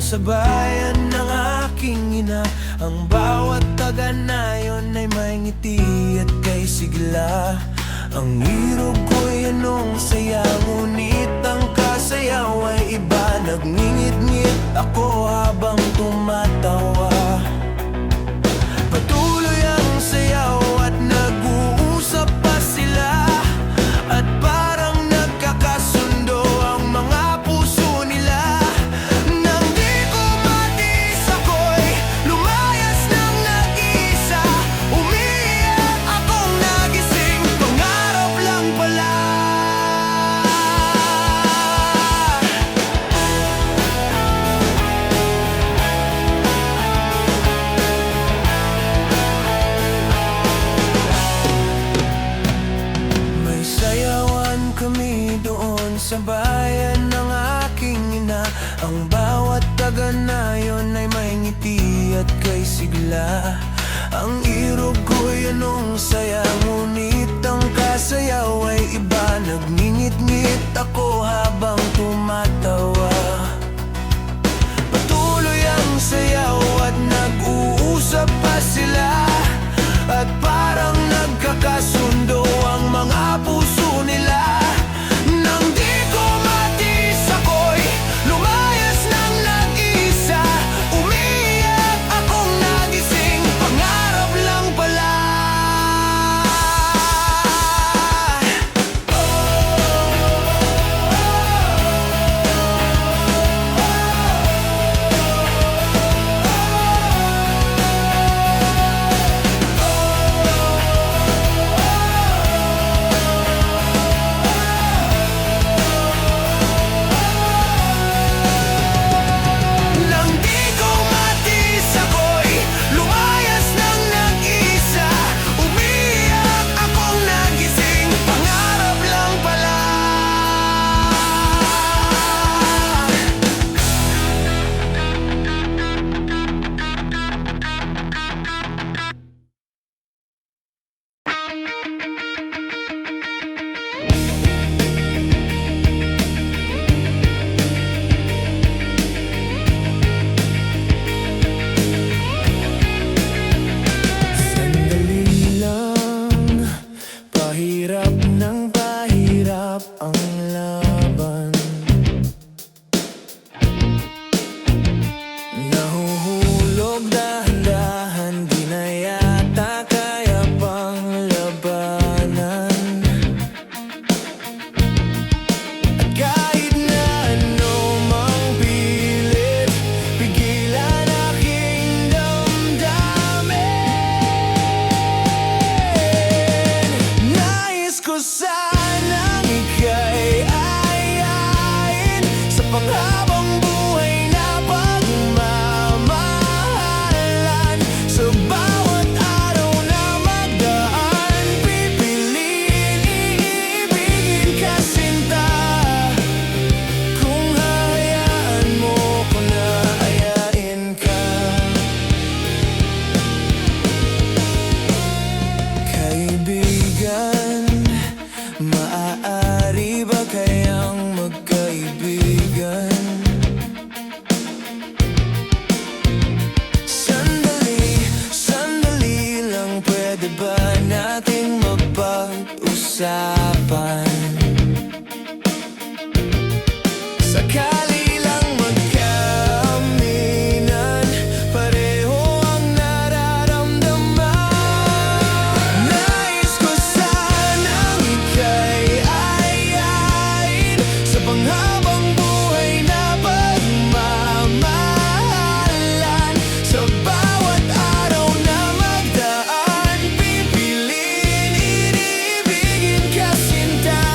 sa bayan ng aking ina. Ang bawat taga-nayon ay may ngiti at kay sigla. Ang irog ko'y anong saya, ngunit ang kasayaw ay iba. Nagngingit-ngit ako habang tumatawa. Patuloy ang sayaw at nag-uusap pa sila, at parang nagkakasundo ang mga puso nila. Nang di ko matiis ako'y lumayas ng nag-isa. Umiiyak akong nagising, pangarap lang pala. May sayawan kami doon sa bayan ng aking ina. Ang bawat taga-nayon ay may ngiti at kay sigla. Ang irog ko'y anong saya, ngunit ang kasayaw ay iba. Nagngingit-ngit ako habang tumatawa. Patuloy ang sayaw at nag-uusap pa sila, at parang nagkakasundo ang mga puso nila. Nang di ko matiis ako'y lumayas ng nag-isa. Umiiyak akong nagising, pangarap lang pala. Nang di ko matiis ako'y lumayas ng nag-isa. Umiiyak akong nagising, pangarap lang pala. Sandali lang, pahirap ng pahirap ang laban. Nahuhulog dahan-dahan, di na yata kaya pang labanan. At kahit na ano mang pilit, pigilan aking damdamin. Nais ko sanang ika'y ayain sa panghabang buhay na pagmamahalan. Sa bawat araw na magdaan, pipiliin iibigin ka sinta. Kung hahayaan mo ko na ayain ka. Kaibigan, maaari ba kayang magkaibigan? Sandali lang, pwede ba nating mapag-usapan? Sakali lang magkaaminan, pareho ang nararamdaman. Nais ko sanang ika'y ayain sa panghabang buhay na pagmamahalan. Sa bawat araw na magdaan, pipiliin iibigin ka sinta.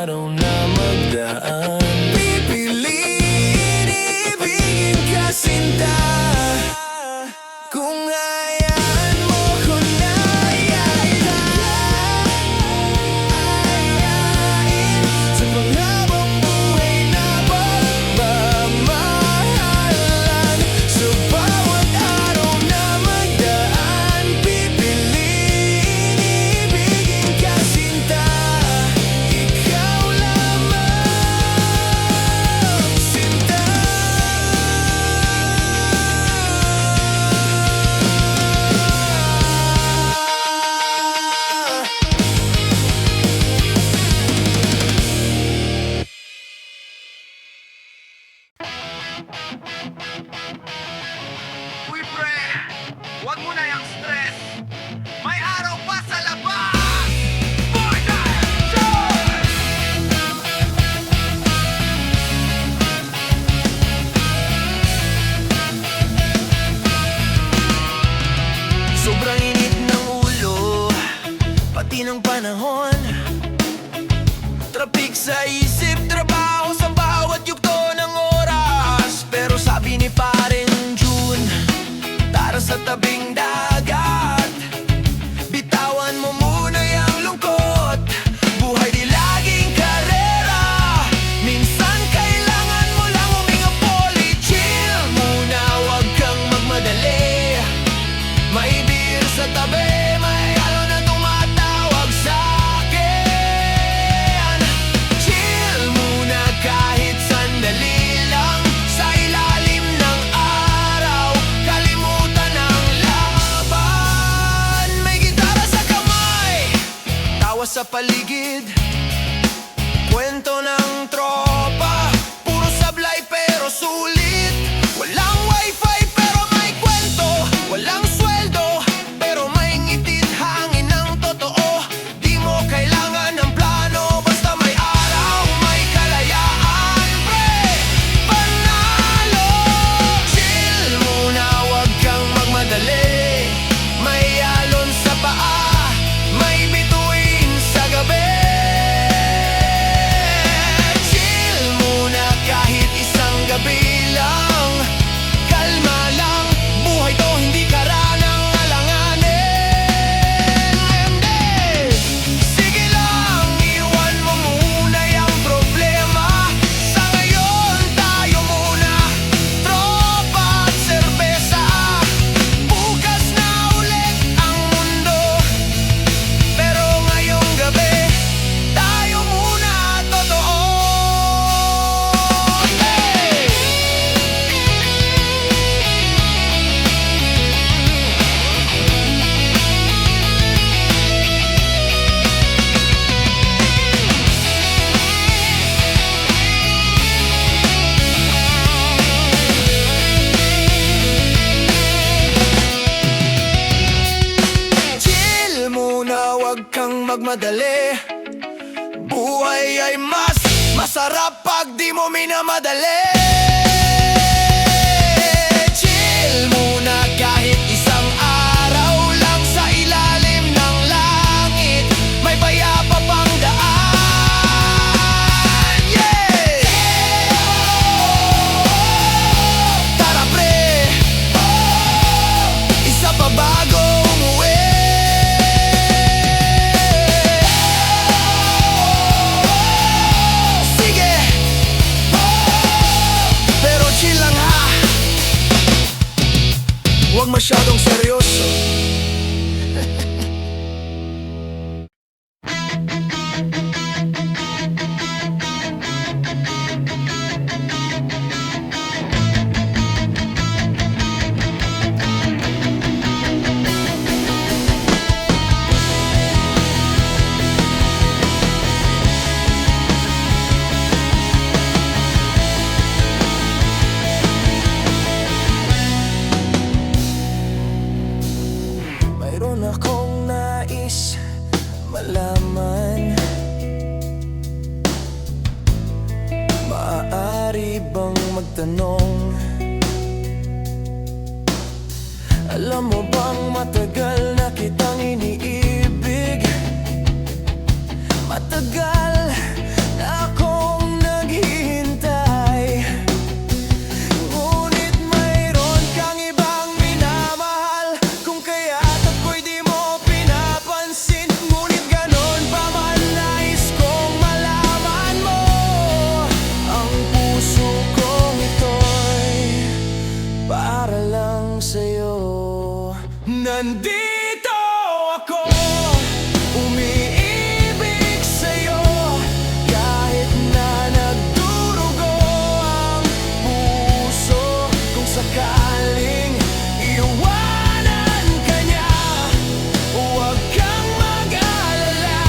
araw na magdaan. Pipiliin ibigin ka sinta, kung hayaan mo ko na yayain sa panghabang buhay na pagmamahalan. Sa bawat araw na magdaan, pipiliin ibigin ka sinta, ikaw lamang sinta. Uy pre, wag mo na yung stress. May araw pa sa labas. Boy Joy! Sobrang init ng ulo, pati ng panahon. Trafik sa isip, trabaho sa bawat yugto ng oras. Pero sabi ni Paring June, tara sa tabing dagat, bitawan mo muna yung lungkot. Buhay di laging karera, minsan kailangan mo lang huminga. Poli, chill muna, wag kang magmadali. May beer sa tabi, may halo na tumatawag sa'kin. Chill muna kahit sandali lang, sa ilalim ng araw, kalimutan ang laban. May gitara sa kamay, tawa sa paligid, kwento ng tropa, puro sablay pero sulit. Walang wifi pero may kwento, walang sweldo pero may ngitid, hangin ng totoo. Di mo kailangan ng plano, basta may araw, may kalayaan. Pre, panalo! Chill muna, wag kang magmadali. May alon sa paa, may bituin sa gabi. Chill muna kahit isang gabi lang, kalma lang, buhay to hindi karanang alanganin. Hindi, sige lang, iwan mo muna yung problema. Sa ngayon tayo muna, tropa at serbesa. Bukas na ulit ang mundo, pero ngayong gabi, tayo muna totoo. Hey! Chill muna, wag kang magmadali. Buhay ay mas masarap pag di mo minamadali. Chill muna kahit isang araw lang, sa ilalim ng langit, may payapa pang daan. Yeah! Tara pre, isa pa bago umuwi. Sige, pero chill lang ha, huwag masyadong seryoso. Mayroon akong nais malaman, maaari bang magtanong? Alam mo bang matagal na kitang iniibig? Matagal Nandito ako, umiibig sa'yo, kahit na nagdurugo ang puso. Kung sakaling iwanan ka niya, huwag kang mag-alala,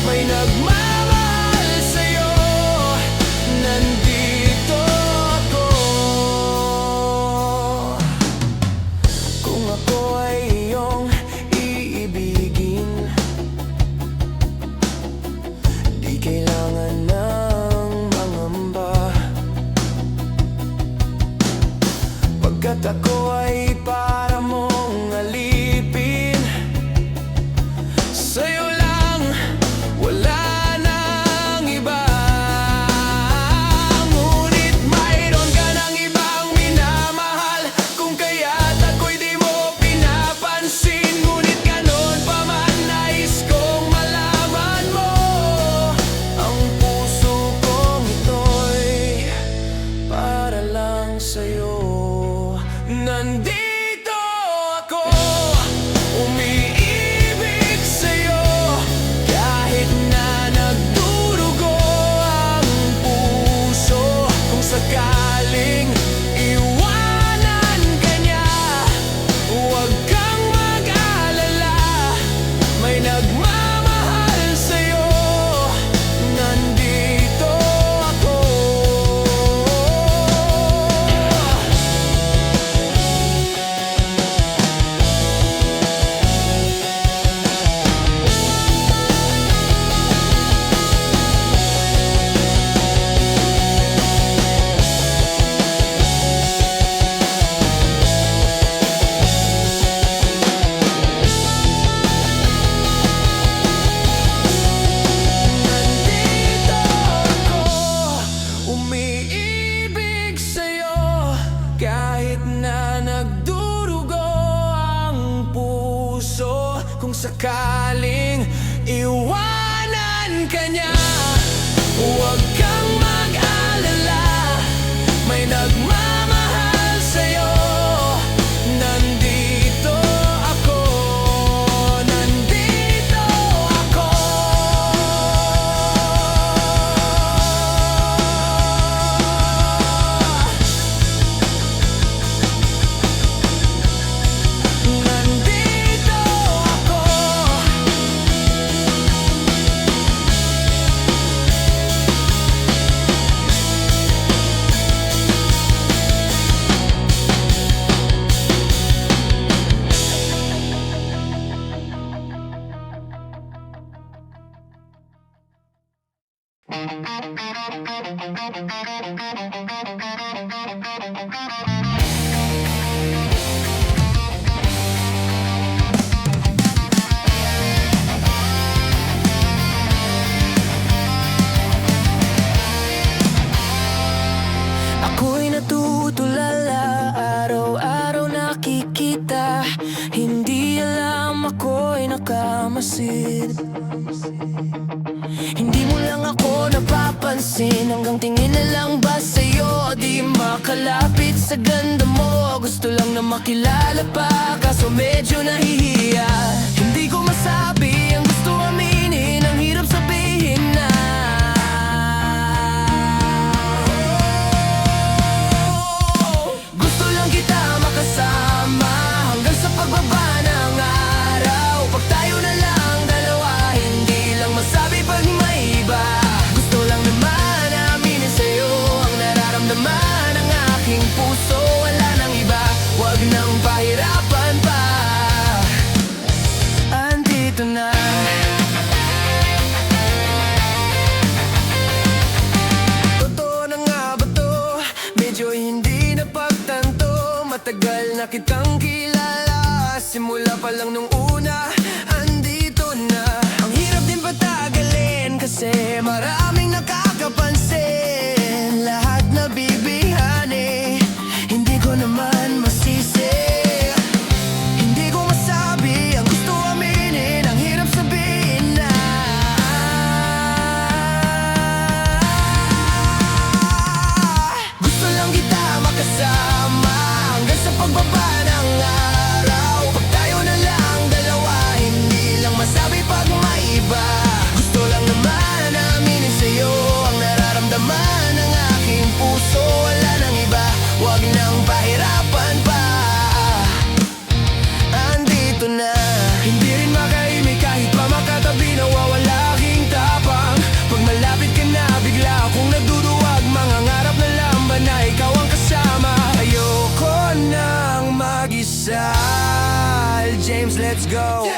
may nagmamahal sa'yo. Nandito ako. Kung ako ay iyong iibigin, di kailangan ng mangamba, pagkat ako ay para mong alipin. Sa'yo lang, wala nang iba. Ngunit mayroon ka ng ibang minamahal, kung kaya't ako'y di mo pinapansin. Ngunit ganon pa man, nais kong malaman mo, ang puso kong ito'y para lang sa'yo. Nandito ako, umiibig sa'yo, kahit na nagdurugo ang puso. Kung sakaling iwanan ka niya, huwag kang mag-alala, may nagmamahal sa'yo. Nandito ako. Nandito ako, umiibig sa'yo, kahit na nagdurugo ang puso. Kung sakaling iwanan ka niya, huwag kang mag-alala, may nagmamahal sa'yo. Nandito ako, nandito ako. Nandito ako. Ako'y natutulala, araw-araw nakikita, hindi alam ako'y nakamasid. Hindi mo lang ako napapansin, hanggang tingin na lang ba sa'yo, di makalapit sa ganda mo. Gusto lang na makilala pa, kaso medyo nahihiya. Hindi ko masabi ang gusto aminin, ang hirap sabihin na gusto lang kita makasama hanggang sa pagbaba ng araw. Pag tayo na lang dalawa, hindi lang masabi pag may iba. Gusto lang naman aminin sa'yo ang nararamdaman ng aking puso. Wala nang iba, wag nang pahirapan pa. Andito na. Totoo na nga ba to? Medyo hindi napagtanto. Matagal na kitang kilala, simula pa lang nung una. Andito na. Ang hirap din patagalin kasi maraming nakakapansin. Lahat na bibihani, hindi ko naman masisi. Hindi ko masabi ang gusto aminin, ang hirap sabihin na gusto lang kita makasama hanggang sa pagbaba ng araw. Pag tayo let's go.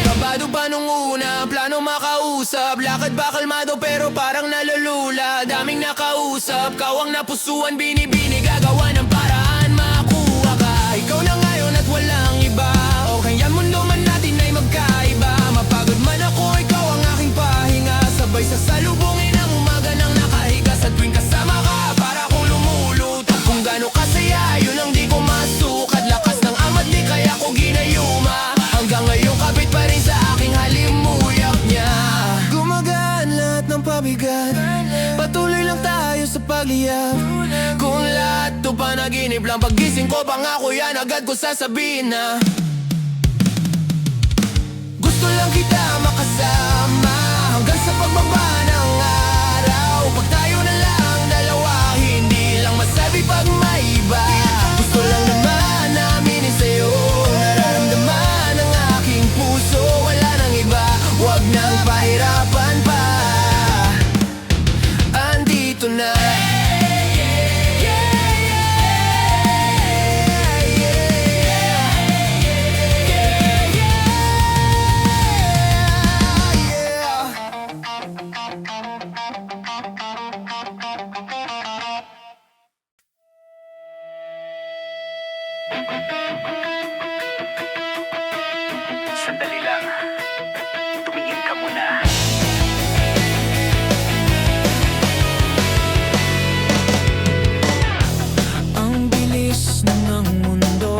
Kabado pa nung una, plano makausap. Lakad ba kalmado pero parang nalulula. Daming nakausap, kawang napusuan. Binibini, gagawa ng paraan, makuha ka. Ikaw na ngayon at walang iba. O kaya mundo man natin ay magkaiba. Mapagod man ako, ikaw ang aking pahinga. Sabay sa salubungin ang umaga ng nakahiga. Sa tuwing kasama ka, para akong lumulutang. Kung gaano kasaya, yun ang di ko masukat. Lakas ng amat, di kaya ko ginayuma. Hanggang ngayon kapit pa rin sa aking halimuyak niya. Gumagaan lahat ng pabigat, patuloy lang tayo sa pagliyap. Kung lahat to panaginip lang, pagising ko pangako yan, agad ko sasabihin na gusto lang kita makasama hanggang sa pagbaba ng araw. Pag tayo na lang dalawa, hindi lang masabi pag may iba. Gusto lang naman namin sa'yo, nararamdaman ng aking puso. Wala nang iba, wag nang pahirapan pa. Andito na. Sandali lang. Tumingin ka muna. Ang bilis na ng mundo,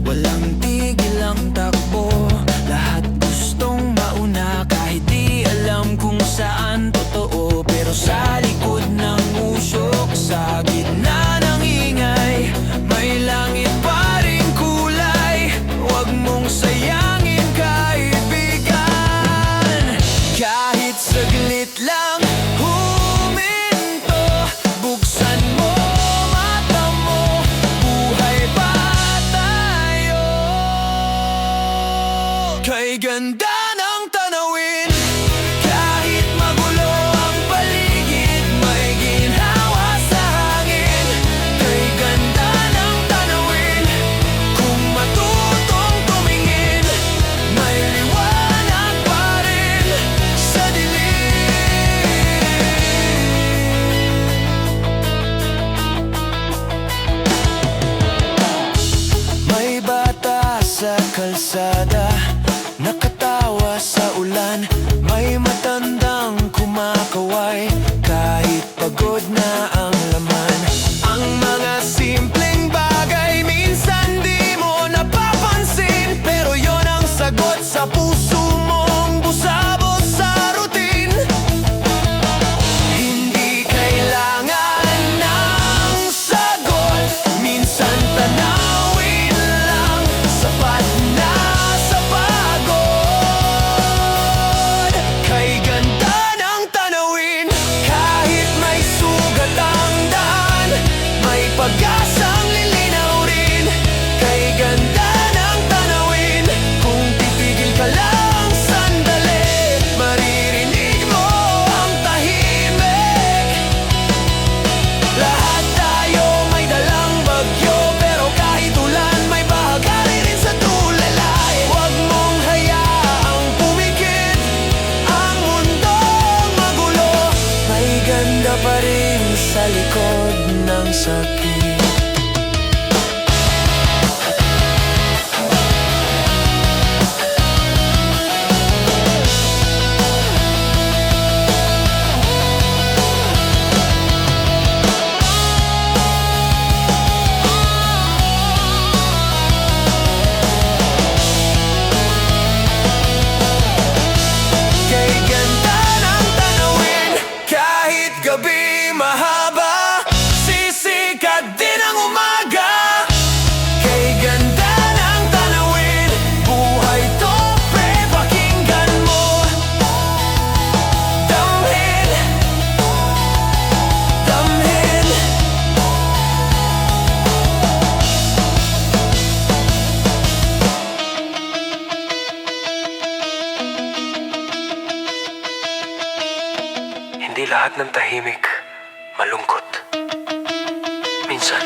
walang tigil ang takbo. Lahat gustong mauna kahit di alam kung saan totoo. Pero sa likod ng usok, sa gitna ng ingay, may langit pa rin kulay. Huwag mong sayangin kaibigan. Kahit saglit lang huminto, buksan mo mata mo, buhay pa tayo. Kay ganda ng tanawin, kahit magulo ang paligid, may ginhawa sa hangin. Kay ganda ng tanawin, kung matutong tumingin, may liwanag pa rin sa dilim. May bata sa kalsada, nakatawa sa ulan. May matandang kumakaway, kahit pagod na ang laman. Ang mga simpleng bagay minsan di mo napapansin, pero yon ang sagot sa puso mong busabos sa routine. Hindi kailangan ng sagot, minsan tanawin lang, sapat na sa pagod. Kay ganda ng tanawin, kahit may sugat ang daan, may pag-asang lilinaw rin. Kay ganda ng tanawin, kung titigil ka lang, lahat ng tahimik, malungkot. Minsan,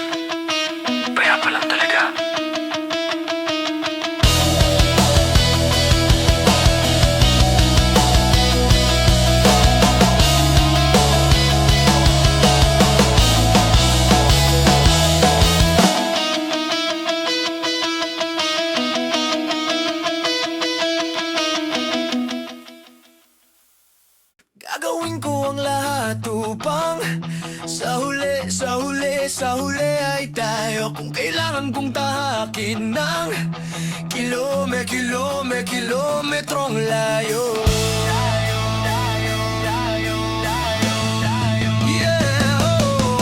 payapa lang talaga. Gagawin ko ang lahat upang sa huli, sa huli, sa huli ay tayo. Kung kailangan kong tahakin ng kilometrong layo. Yeah, oh.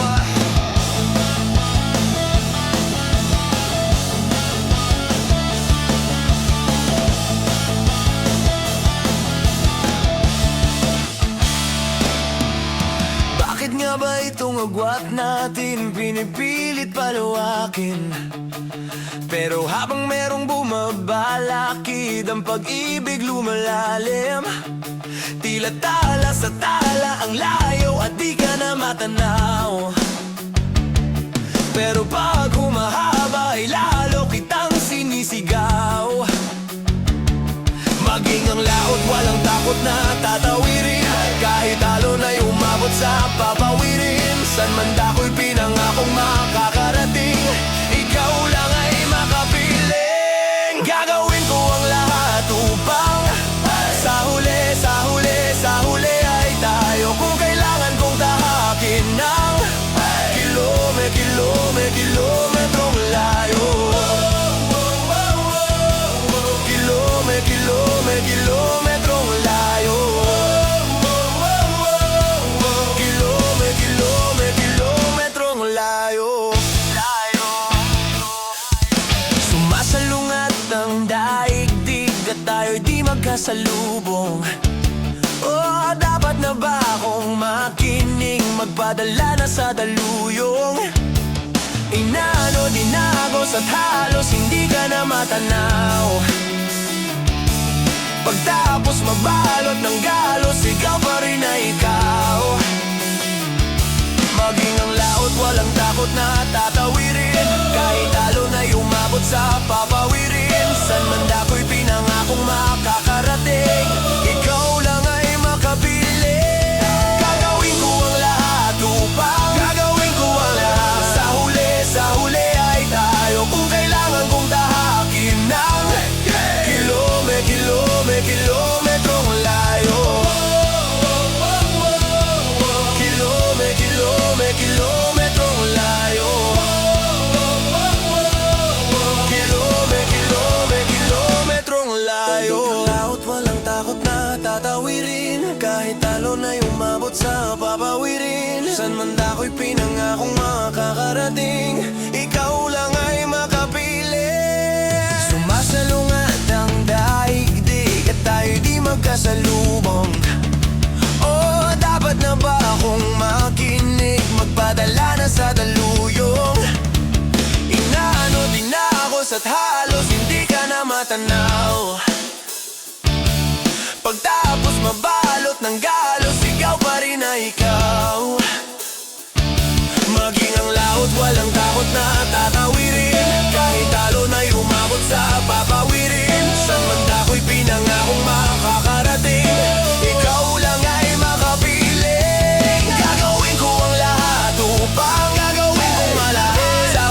Bakit nga ba itong agwat natin pinipilit palawakin? Pero habang merong bumabalakid, ang pag-ibig lumalalim. Tila tala sa tala ang layo at di ka na matanaw. Pero pag humahaba ay lalo kitang sinisigaw. Maging ang laot, walang takot na tatawirin. Kahit talo na'y umabot sa papawirin. San man dako'y pinangakong makakarating. Ikaw lang ay makapiling. Gagawin ko ang lahat upang sa huli, sa huli, sa huli ay tayo. Kung kailangan kong tahakin ng kilometrong layo. Kilometrong layo. Kilometrong layo. Sumasalungat ang daigdig at tayo'y di magkasalubong. Oh, dapat na ba akong makinig, magpadala na sa daluyong? Inano, dinagos at halos hindi ka na matanaw. Pagtapos mabalot ng galos, ikaw pa rin na ikaw. Maging ang laot, walang takot na tatawirin. Kahit talo na'y umabot sa papawirin. San man dako'y pinangakong makakarating. Ikaw lang ay makapiling. Gagawin ko ang lahat upang gagawin ko ang lahat. Sa huli ay tayo. Kung kailangan kong tahakin ng kilometrong layo. Kilometrong layo. Kilometrong layo. Laot, walang takot na tatawirin. Kahit talo na'y umabot sa papawirin. San man dako'y pinangakong makakarating. Ikaw lang ay makapiling. Sumasalungat ang daigdig at tayo'y di magkasalubong. Oh, dapat na ba akong makinig, magpadala na sa daluyong? Inano, dinagos at halos hindi ka na matanaw. Pagtapos mabalot ng galos, ikaw pa rin na ikaw. Maging ang laot, walang takot na tatawirin. Kahit talo na'y umabot sa papawirin. San man dako'y pinangakong makakarating. Ikaw lang ay makapiling. Gagawin ko ang lahat upang gagawin kong malahat. Sa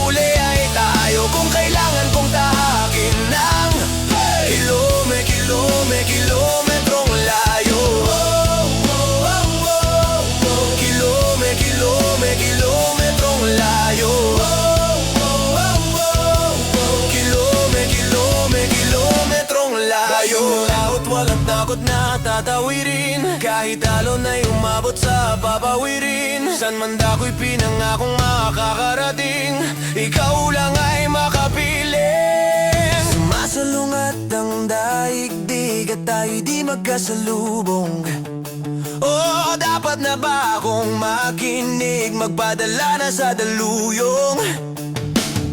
huli ay tayo. Kung kailangan kong tahakin ng kilometrong layo. Kilometrong layo. Kilometrong layo. Laot, walang takot na tatawirin. Kahit talo na'y umabot sa papawirin. San man dako'y pinangakong makakarating. Ikaw lang ay makapiling. Sumasalungat ang daigdig at tayo'y di magkasalubong. Oh, dapat na ba akong makinig, magpadala na sa daluyong?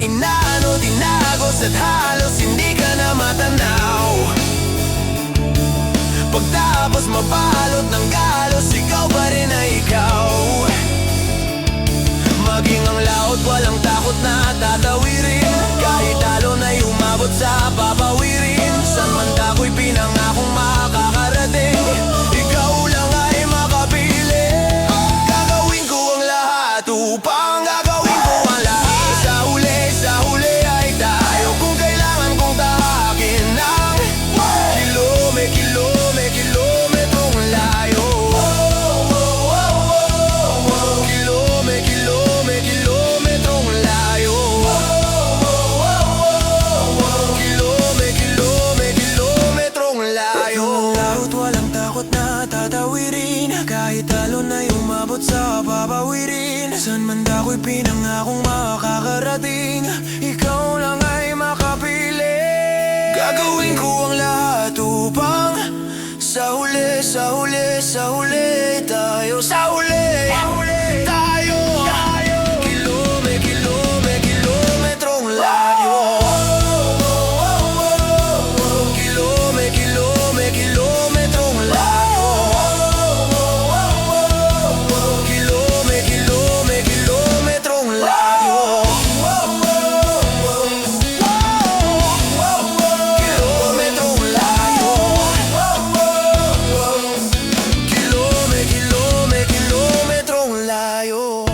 Inano, dinagos at halos hindi ka na matanaw. Pagtapos mabalot ng galos, ikaw ba takot na tatawirin. Kahit alon ay umabot sa papawirin. San man ako'y pinangakong makakarating. Ikaw lang ay makapili. Gagawin ko ang lahat upang gagawin ko ang lahat. Sa huli ay tayo. Kung kailangan kong tahakin ng kilometrong layo. Kilometrong layo. Kilometrong layo. Laut walang takot na tatawirin. Kahit alon ay umabot sa papawirin. San man ako'y pinangakong makakarating. Ikaw lang ay makapili. Gagawin ko ang lahat upang sa huli tayo. Sa huli tayo. Kilometrong layo. Kilometrong layo. Kilometrong layo. Kilometrong layo. Kilometrong layo.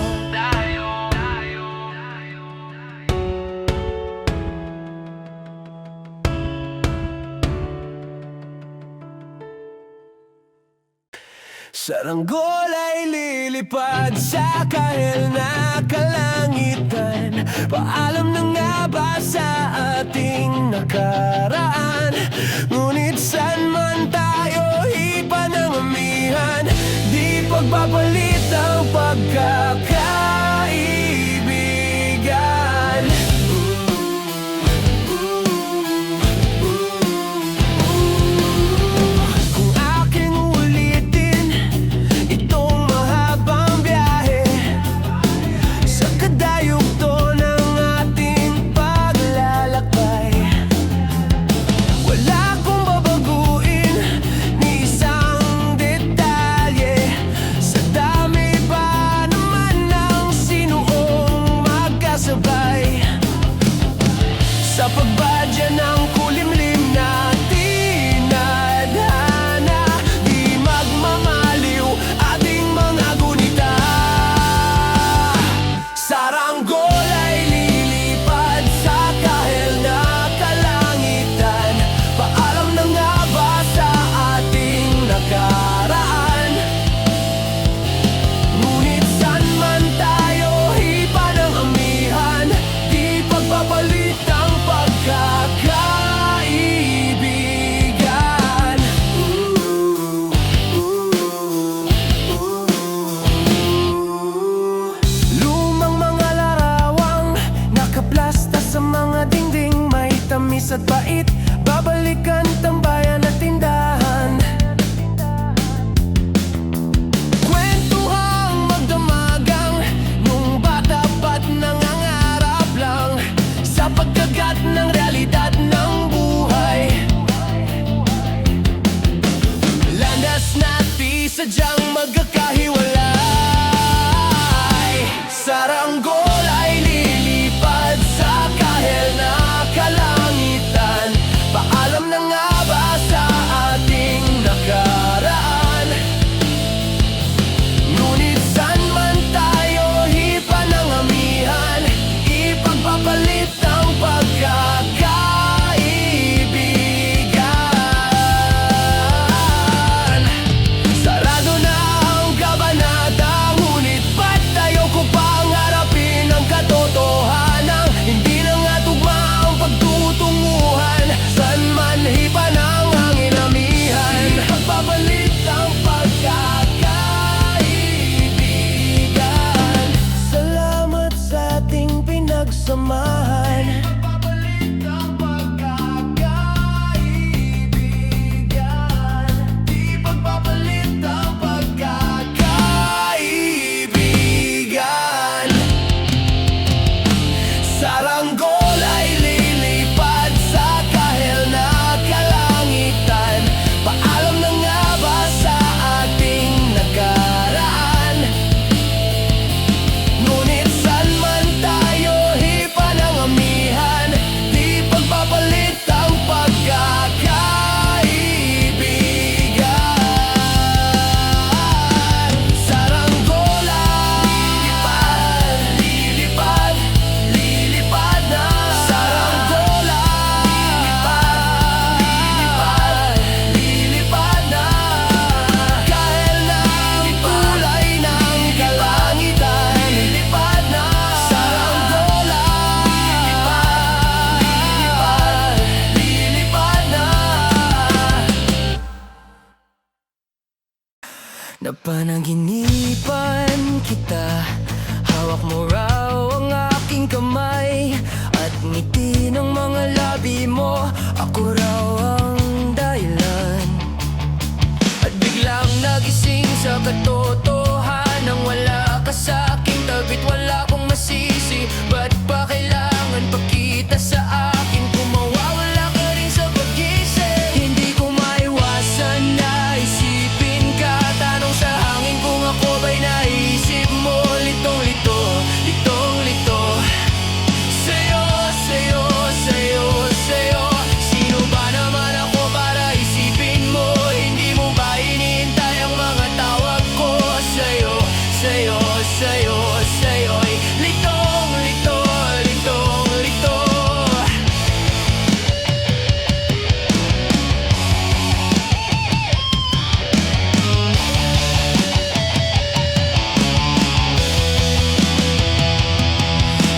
Saranggol ay lilipad sa kahel na kalangitan. Paalam na nga ba sa ating nakaraan? Ngunit san man tayo hipan ng amihan. Di pagpapalit ang pagkakaibigan. Kung aking ulitin itong mahabang biyahe sa kadayugto ng ating paglalakbay, wala akong babaguin ni isang detalye. Sa dami pa naman ng sinuong magkasabay. Sa pagbadya ng kulimlim na tinadhana, di magmamaliw ating mga gunita. Saranggol ay lilipad sa kahel na kalangitan. Paalam na nga ba sa ating nakaraan? Ngunit san man tayo hipa ng amihan. Di pagpapalit ang pagkakaibigan. Lumang mga larawang nakaplasta sa mga dingding. May tamis at bait, babalikan tambayan at tindahan. Kwentuhang magdamagang nung bata pa't nangangarap lang sa pagkagat ng realidad ng buhay. Landas na di sadyang magkakahiwalay. Saranggol ay lilipad sa kahel na kalangitan. Paalam na nga Napanaginipan kita, hawak mo raw ang aking kamay, at ngiti ng mga labi mo, ako raw ang dahilan. At biglang nagising sa katotohanan, wala ka sa aking tabit, wala akong masisi. Ba't pa kailangan pa kita sa akin? Kung mawawala ka rin sa pag-isip, hindi ko maiwasan na isipin ka. Tanong sa hangin kung ako ba'y naisip mo. Litong-lito, litong-lito sa'yo, sa'yo, sa'yo, sa'yo. Sino ba naman ako para isipin mo? Hindi mo ba hinihintay ang mga tawag ko? Sa'yo, sa'yo, sa'yo, sa'yo'y litong-lito, litong-lito.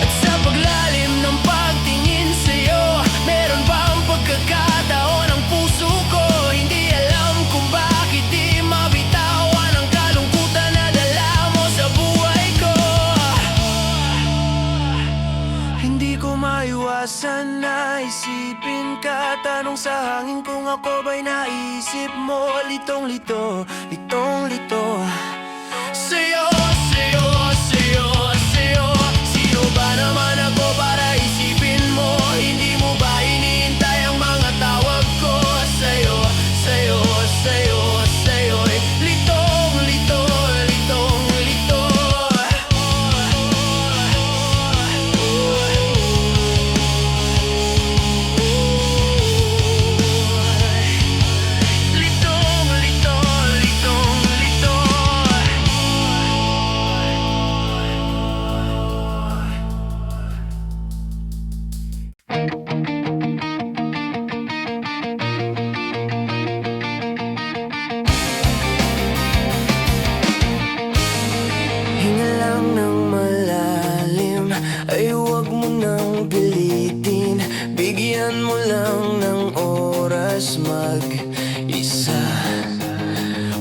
At sa paglalim ng pagtingin sa'yo, meron ba ang pagkakataon ng puso ko? Hindi alam kung bakit di mabitawan ang kalungkutan na dala mo sa buhay ko. Hindi ko maiwasan na isipin ka. Tanong sa hangin kung ako ba'y naisip mo. Litong-lito, litong-lito sa'yo, sa'yo, sa'yo, sa'yo. Sino ba naman ako para isipin mo? Hindi mo ba hinihintay ang mga tawag ko? Sa'yo, sa'yo, sa'yo, sa'yo'y litong-lito, litong-lito. Litong-lito, litong-lito. Hinga lang ng malalim, ay huwag mo nang pilitin. Bigyan mo lang ng oras mag-isa.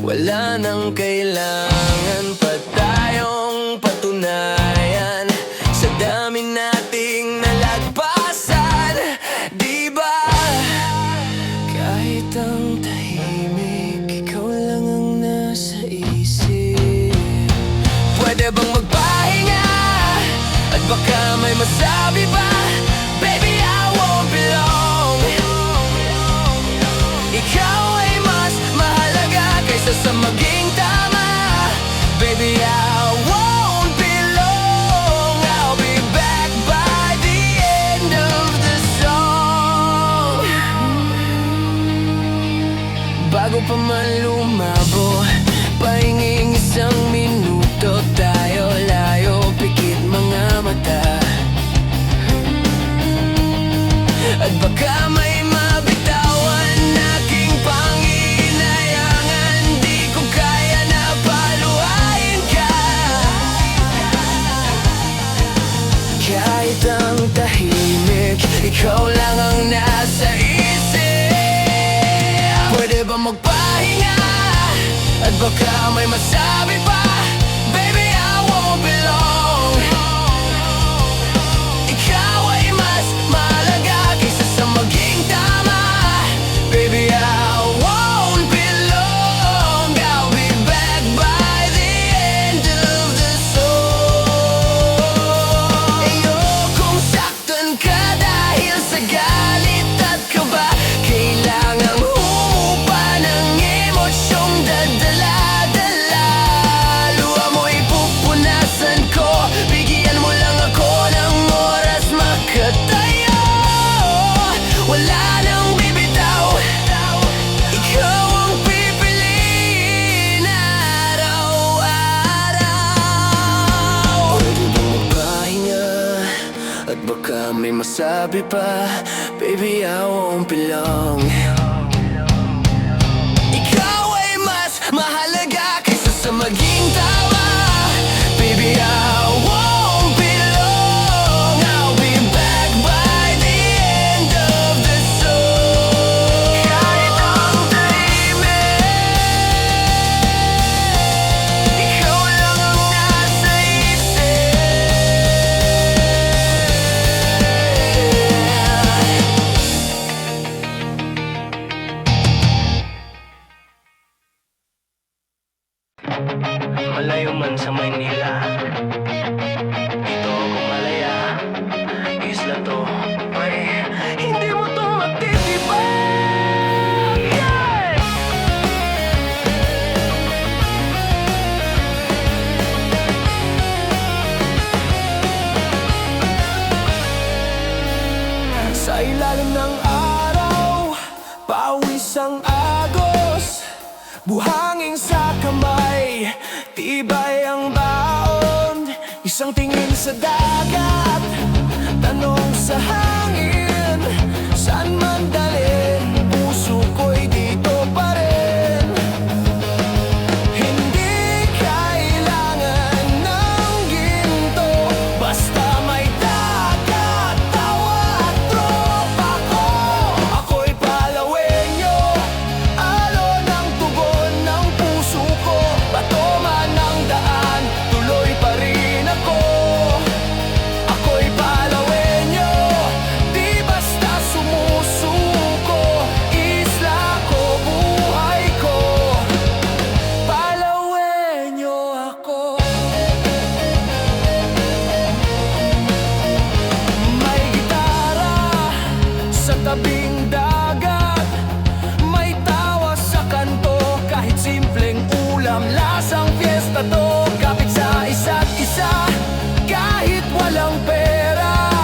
Wala nang kailangan pa tayong patunayan sa dami nating nalagpasan, di ba? Kahit ang tahimik, ikaw lang ang nasa isip. Pwede bang magpahinga? At baka may masabi pa. Baby, I won't be long. Ikaw ay mas mahalaga kaysa sa maging tama. Baby, I won't be long. I'll be back by the end of the song. Bago pa man lumabo, pahinging isang minuto tayo, layo, pikit mga mata. At baka may mabitawan aking panginayangan. Di ko kaya na paluhain ka. Kahit ang tahimik, ikaw lang ang nasa isip. Pwede ba magpahinga? At baka may masabi pa. Baby, I won't be long. Ikaw ay mas mahalaga kaysa sa maging tama. Baby, I won't be long. I'll be back by the end of the song. Ayokong saktan ka dahil sa galit at kaba. Kailangang humupa ng emosyong dadala-dala. Luha mo'y pupunasan ko. Bigyan mo lang ako ng oras makatayo. Wala nang bibitaw. Ikaw ang pipiliin araw-araw. Pwede bang magpahinga? At baka may masabi pa. Baby, I won't be long. Ikaw ay mas mahalaga kaysa sa maging tama. Baby, I won't be long. I'll be back by the end of the song. Kahit ang tahimik, malayo man sa Maynila, dito ako malaya. Isla to, ay, hindi mo to matitibag. Yeah! Sa ilalim ng araw, pawis ang agos, buhangin sa kamay, tibay ang baon. Isang tingin sa dagat, tanong sa hangin, saan man dalhin, puso ko'y dito pa rin. Hindi kailangan ng ginto, basta may dagat, tawa at tropa ko. Ako'y Palawenyo, alon ang tugon ng puso ko. Bato man ang daan, tuloy pa rin ako. Ako'y Palawenyo, di basta sumusuko. Isla ko, buhay ko, Palawenyo ako. May gitara sa tabing dagat, may tawa sa kanto, kahit simpleng ulam, lasang fiesta to. Kapit sa isa't isa, kahit walang pera,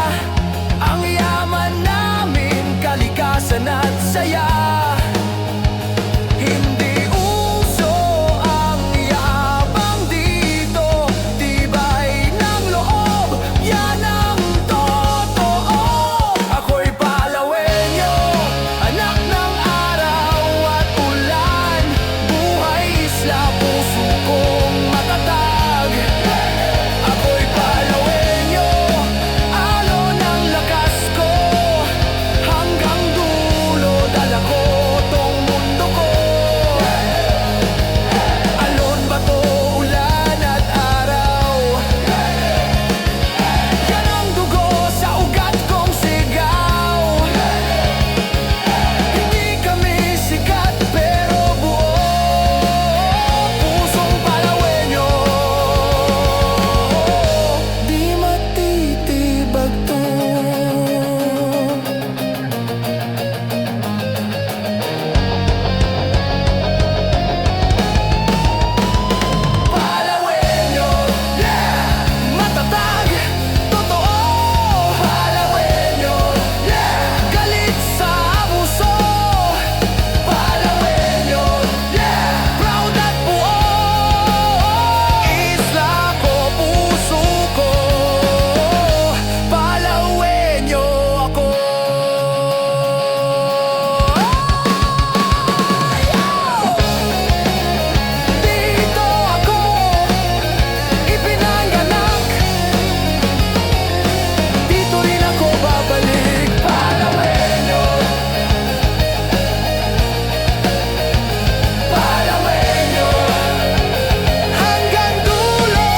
ang yaman namin, kalikasan at saya. Hindi uso ang yabang dito, tibay ng loob, yan ang totoo. Ako'y Palawenyo, anak ng araw at ulan, buhay isla, puso kong matatag. Ako'y Palawenyo, alon ang lakas ko, hanggang dulo dala ko tong mundo ko. Alon, bato, ulan at araw, yan ang dugo sa ugat kong sigaw. Hindi kami sikat pero buo, pusong Palawenyo. Di matitibag to. Palawenyo, yeah! Matatag, totoo. Palawenyo, yeah! Galit sa abuso. Palawenyo, yeah! Proud at buo. Isla ko, puso ko, Palawenyo ako. Dito ako ipinanganak, dito rin ako babalik. Palawenyo, Palawenyo, hanggang dulo.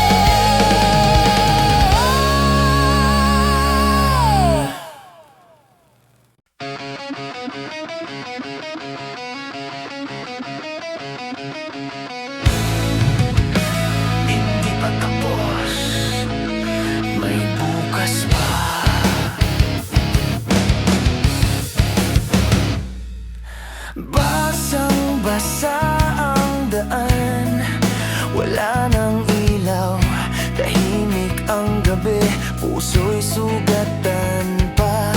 Hindi pa tapos, may bukas pa. Basang-basa ang daan, wala nang ilaw, tahimik ang gabi, puso'y sugatan pa.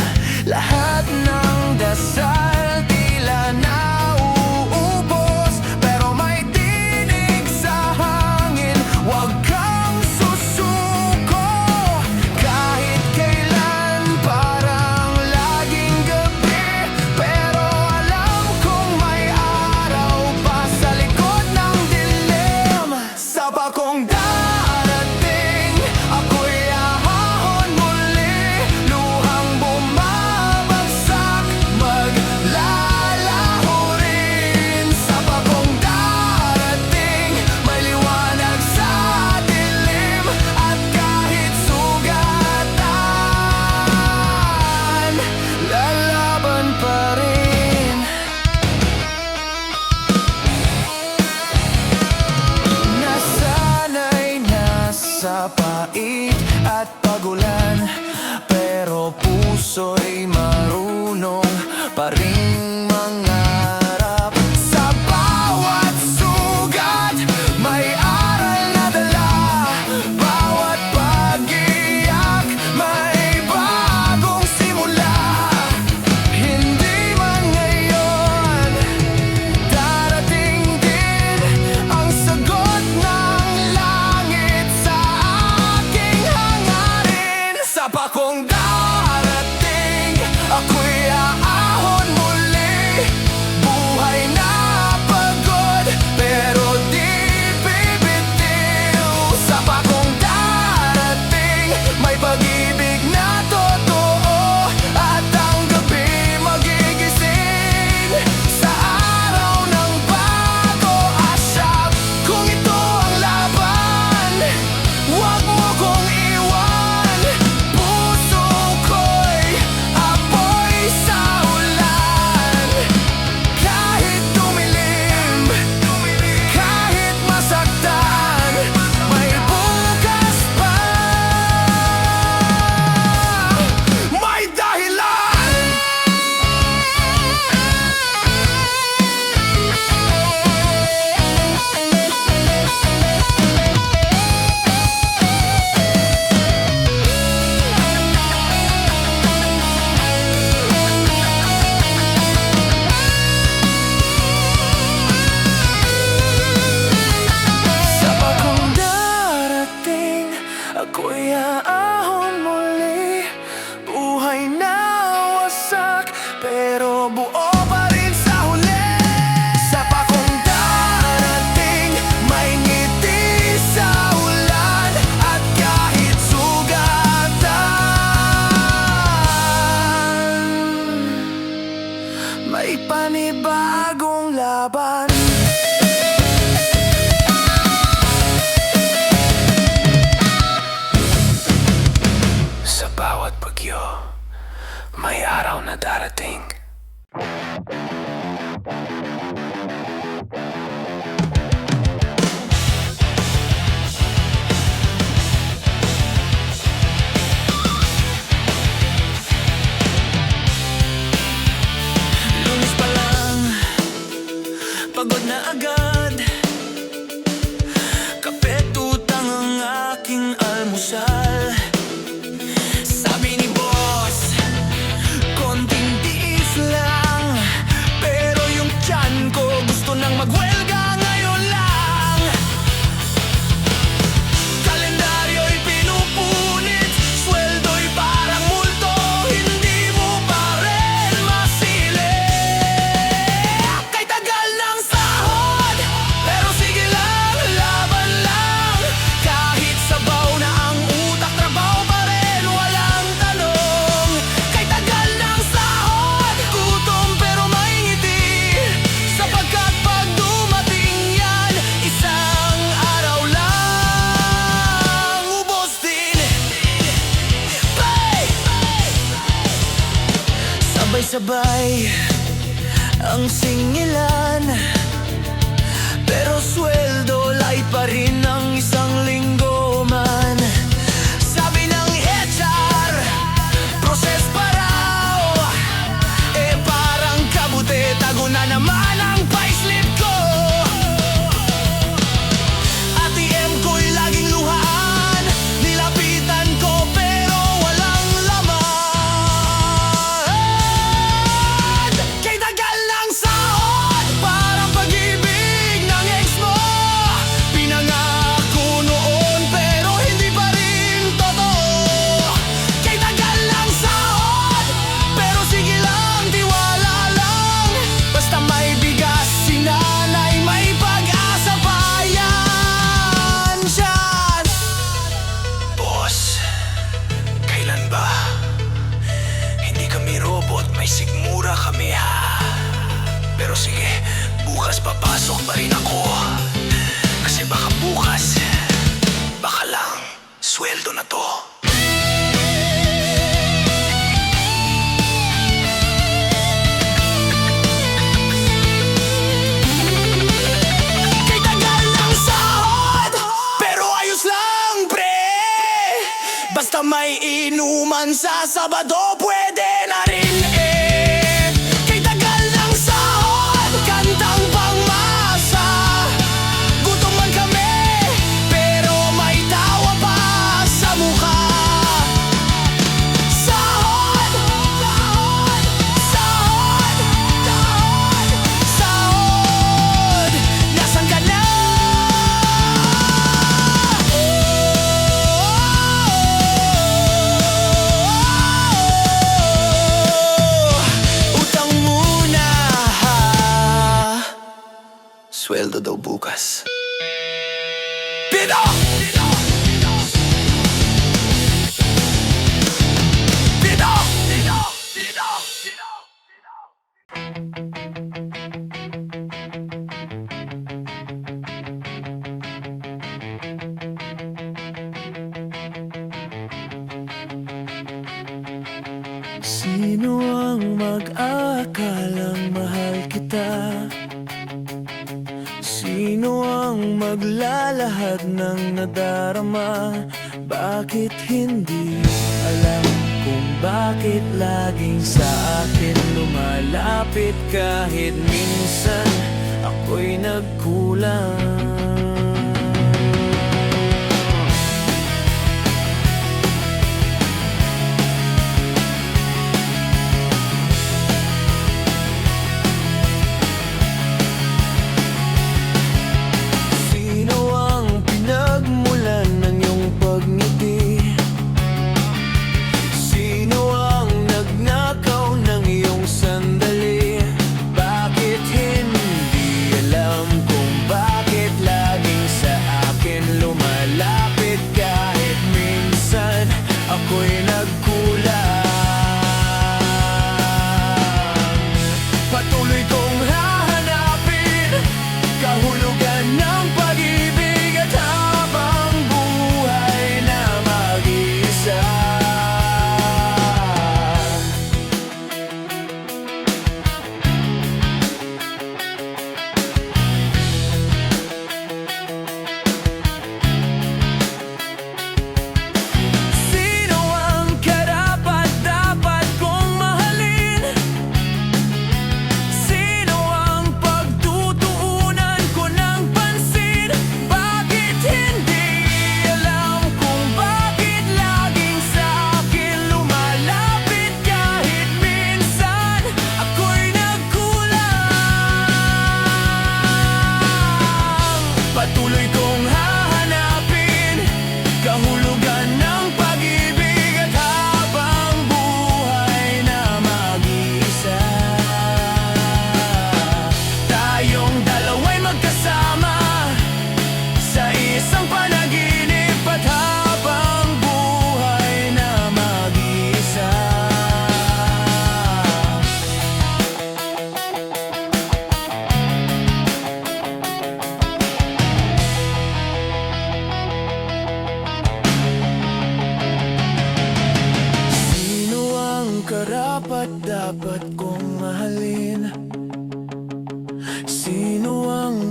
Lahat ng dasal tila nauubos, pero may tinig sa hangin, wag kang susuko. Kahit kailan parang laging gabi, pero alam kong may araw pa sa likod ng dilim. Sa bagong darating, ako'y ahahon muli. May panibagong laban. Sa bawat bagyo, may araw na darating. Lunes pa lang, pagod na agad. Kape tutang ang aking almusal. Sabi ni boss, konting tiis lang. Pero yung tiyan ko gusto nang magwelga ngayon lang. Kalendaryo'y pinupunit, sweldo'y parang multo, hindi mo pa rin masilip. Kay tagal ng sahod, pero sige lang, laban lang. Kahit sabaw na ang utak, trabaho pa rin, walang tanong. Kay tagal ng sahod, gutom pero may ngiti. Sapagkat pag dumating yan, isang araw lang, ubos din. Pay! Sabay-sabay ang singilan, pero sweldo light pa rin ng isang linggo man. Sabi ng HR, process pa raw. Parang kabute, tago na naman ang payslip ko. ATM ko'y laging luhaan, nilapitan ko pero walang laman. Kay tagal ng sahod, parang pag-ibig ng ex mo. Pinangako noon pero hindi pa rin totoo. Kay tagal ng sahod, pero sige lang, tiwala lang. Basta may bigas si nanay, may pag-asa pa yan siyan. Boss, kailan ba? Hindi kami robot, may sigmura kami ha. Pero sige, bukas papasok pa rin ako. Kasi baka bukas, baka lang, sweldo na to. Kay tagal ng sahod, pero ayos lang pre. Basta may inuman sa Sabado, pwede na rin eh. Kay tagal ng sahod, kantang pangmasa. Gutom man kami, pero may tawa pa sa mukha. Sahod, sahod, sahod, sahod, sahod. Nasaan ka na? Utang muna ha. Sweldo daw bukas. Pito! Pito! Pito! Pito! Sino ang mag-akalang mahal kita? Sino ang maglalahad ng nadarama? Bakit hindi alam kung bakit laging sa akin lumalapit? Kahit minsan ako'y nagkulang. Sino ang pinagmulan ng iyong pagngiti? Sino ang nagnakaw ng iyong sandali? Bakit hindi alam kung bakit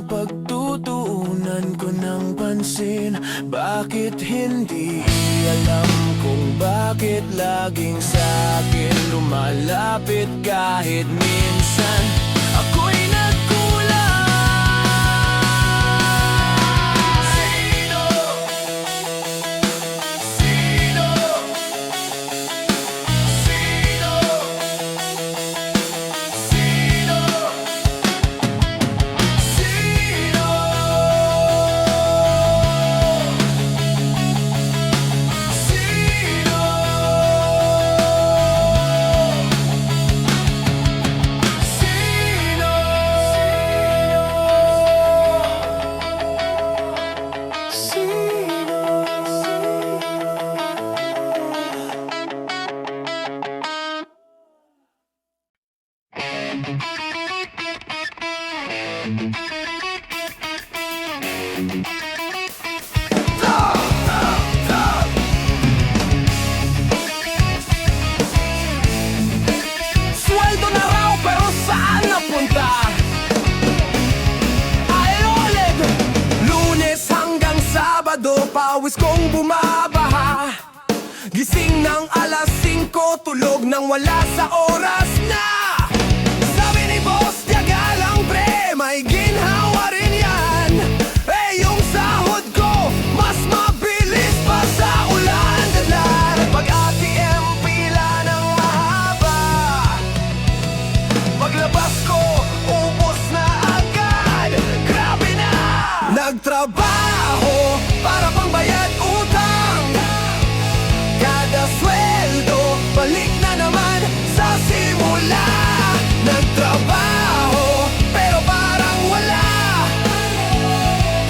pagtutuunan ko ng pansin. Bakit hindi alam kung bakit laging sa'kin lumalapit kahit minsan ako'y nagkulang. Sino? Sino? Sino? Sino? Sino? Sweldo na raw pero saan napunta? Ay ulit! Lunes hanggang Sabado, pawis kong bumabaha. Gising ng alas 5, tulog nang wala sa oras na. Sabi ni boss, tiyaga lang pre, may ginhawa rin yan. Eh yung sahod ko, mas mabilis pa sa ulan. Dadlan, pag-ATM pila ng mahaba. Paglabas ko, ubos na agad. Grabe na! Nagtrabaho para pangbayad utang. Kada sweldo, balik na naman sa simula. Nagtrabaho, pero parang wala.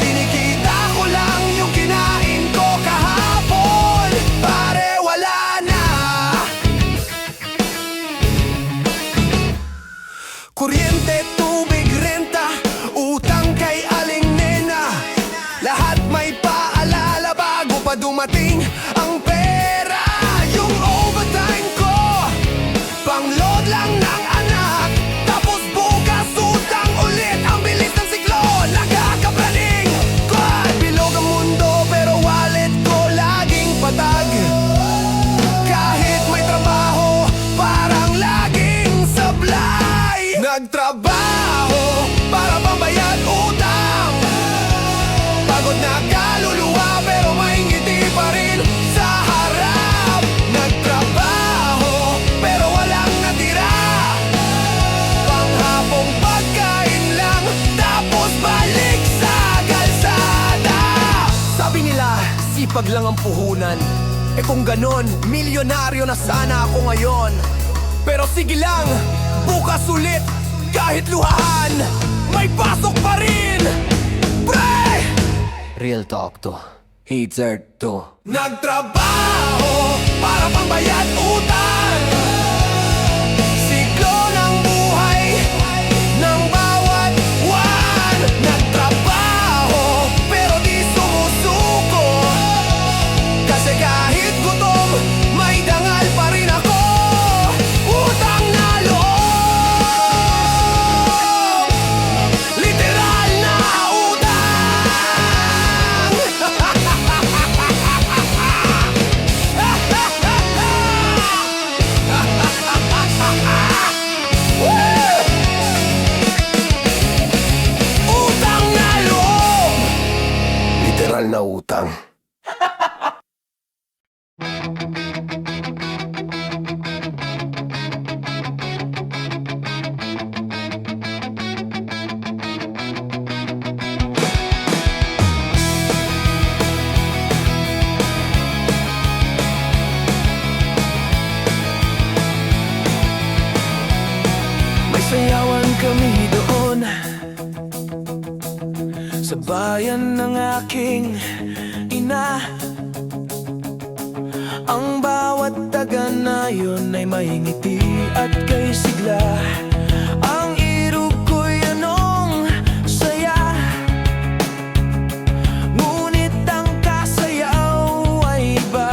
Kinikita ko lang yung kinain ko kahapon. Pare, wala na. Kuryente, tubig, renta, utang kay aling nena. Lahat may paalala bago pa dumating ang pera. Yung overtime ko, pang-load lang ng anak. Tapos bukas utang ulit, ang bilis ng siklon. Nakakapraning, God, bilog ang mundo pero wallet ko laging patag. Kahit may trabaho, parang laging sablay. Nagtrabaho para pambayad utang. Pagod na kaluluwa pero may ngiti pa rin sa harap. Nagtrabaho pero walang natira. Panghapong pagkain lang tapos balik sa kalsada. Sabi nila, sipag lang ang puhunan. Eh kung ganon, milyonaryo na sana ako ngayon. Pero sige lang, bukas ulit. Kahit luhaan, may pasok pa rin. Pre! Real talk to. Hater to. Nagtrabaho para pambayad utang. Siklo ng buhay ng bawat buwan. Nagtrabaho pero di sumusuko. Kasi kahit gutom, may dangal pa rin ako. Utang na loob, literal na utang. Utang na loob, literal na utang. May sayawan kami doon sa bayan ng aking ina. Ang bawat taga na yun ay may ngiti at kay sigla. Ang irog ko'y anong saya, ngunit ang kasayaw ay iba.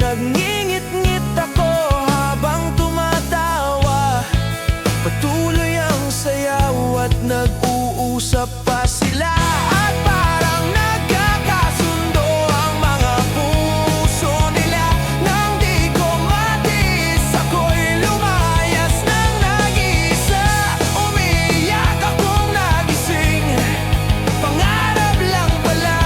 Nagngingit-ngit ako habang tumatawa. Patuloy ang sayaw at nag-uusap. nag-uusap pa sila at parang nagkakasundo ang mga puso nila. Nang di ko matiis, ako'y lumayas ng nag-iisa. Umiiyak akong nagising, pangarap lang pala.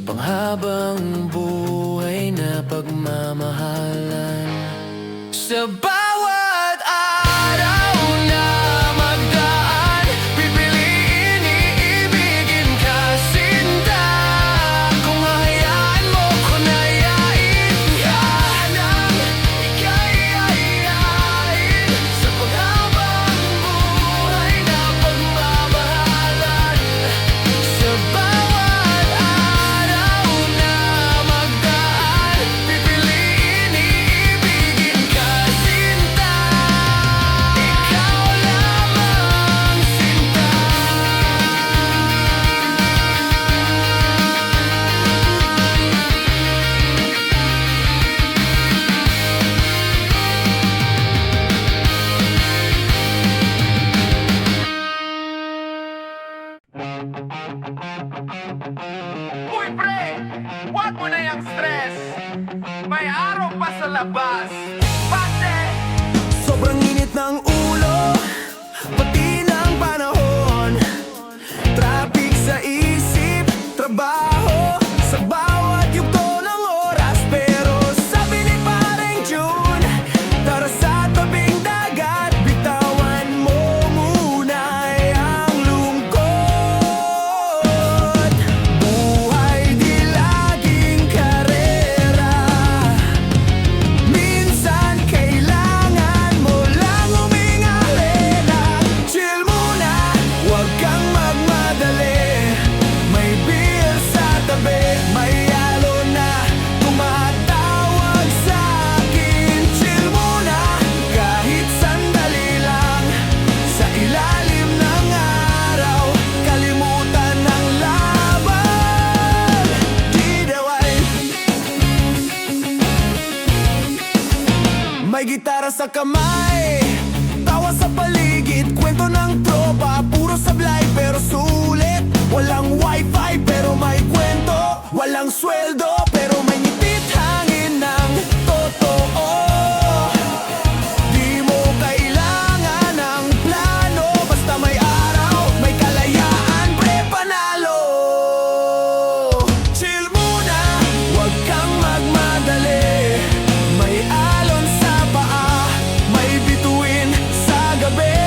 panghabang buhay na pagmamahalan. Sa bawat araw na magdaan, pipiliin iibigin ka sinta. Kung hahayaan mo ko na yain ka nang ika'y yayain. Sa panghabang buhay na pagmamahalan. Sa bawat araw na magdaan, pipiliin iibigin ka sinta. Ikaw lamang sinta. Uy, pre! Huwag mo na yung stress. May araw pa sa labas. Pase! Sobrang init ng ulo, pati ng panahon. Traffic sa isip, trabaho sa bawat yugto ng oras. Pero sabi ni Paring June, tara sa tabing dagat, bitawan mo muna ang lungkot. Buhay di laging karera, minsan kailangan mo lang huminga-hina. Chill muna, huwag kang magmadali. May beer sa tabi, may yalo na tumatawag sa akin. Chill muna, kahit sandali lang. Sa ilalim ng araw, kalimutan ng laban. Di daw ay may gitara sa kamay, tawa sa paligid, kwento ng tropa, puro sablay pero sulit. Walang wifi pero may kwento, walang sweldo pero may ngipit hangin ng totoo. Di mo kailangan ng plano, basta may araw, may kalayaan, pre panalo. Chill muna, huwag kang magmadali. May alon sa paa, may bituin sa gabi.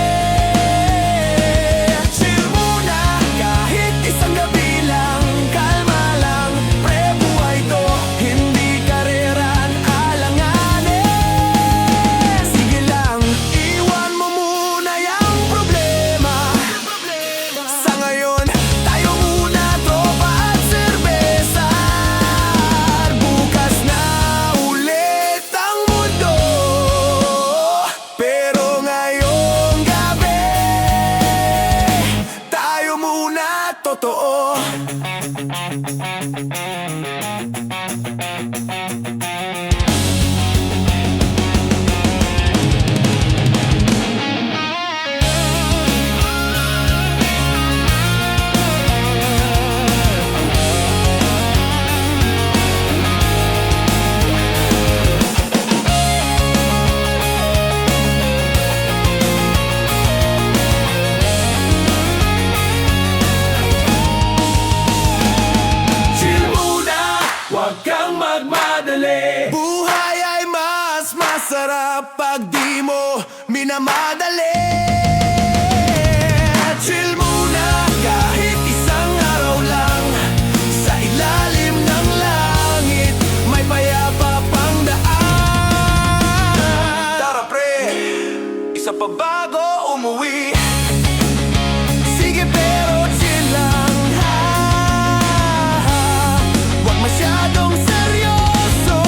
Chill muna, kahit isang gabi lang, kalma lang, pre buhay to, hindi kareran alanganin. Sige lang, iwan mo muna yung problema. Sa ngayon, tayo muna tropa at serbesa. Bukas na ulit ang mundo, pero ngayong gabi, tayo muna totoo. Chill muna, huwag kang magmadali. Buhay ay mas masarap pag di mo minamadali. Chill muna, kahit isang araw lang. Sa ilalim ng langit, may payapa pang daan. Tara pre, isa pa bago umuwi. Sige pero chill lang, ha. Huwag masyadong seryoso.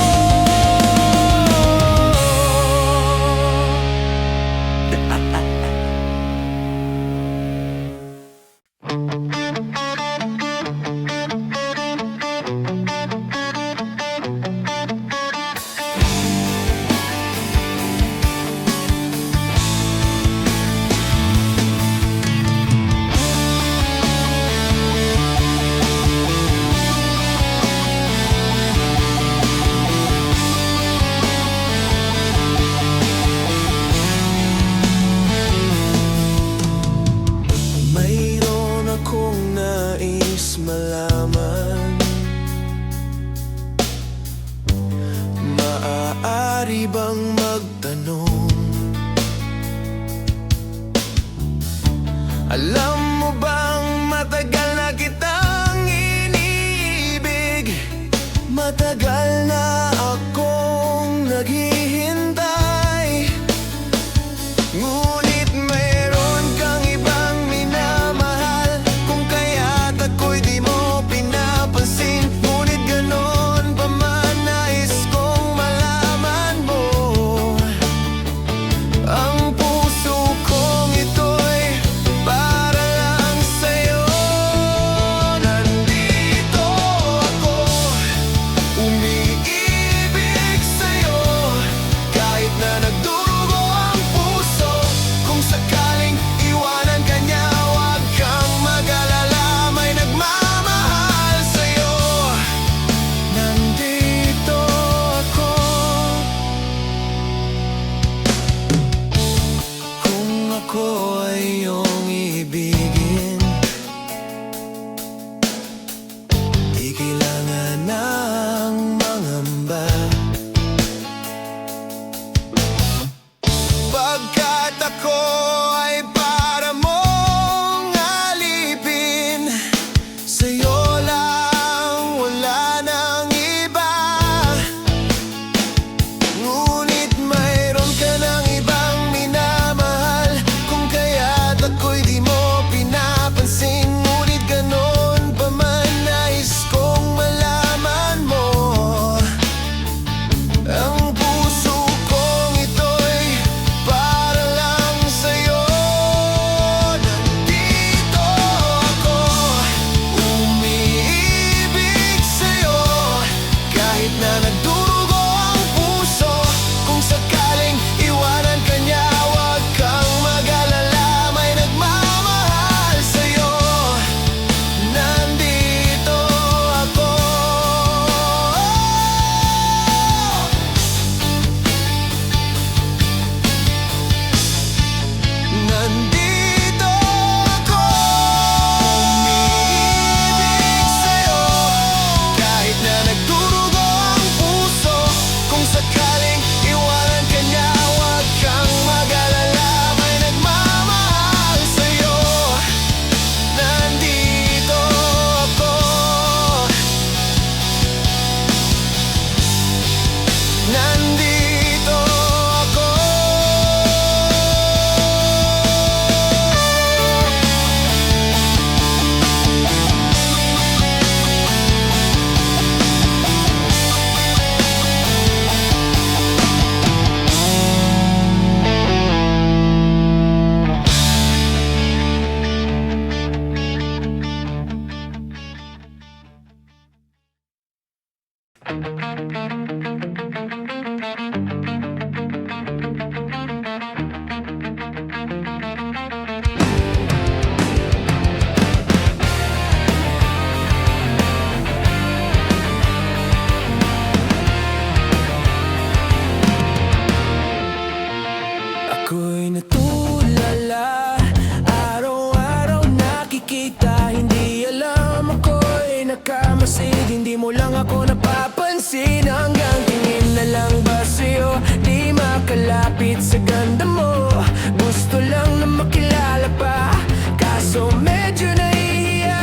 hindi alam ako'y nakamasid. Hindi mo lang ako napapansin, hanggang tingin na lang ba sa'yo? Di makalapit sa ganda mo, gusto lang na makilala pa, kaso medyo nahihiya.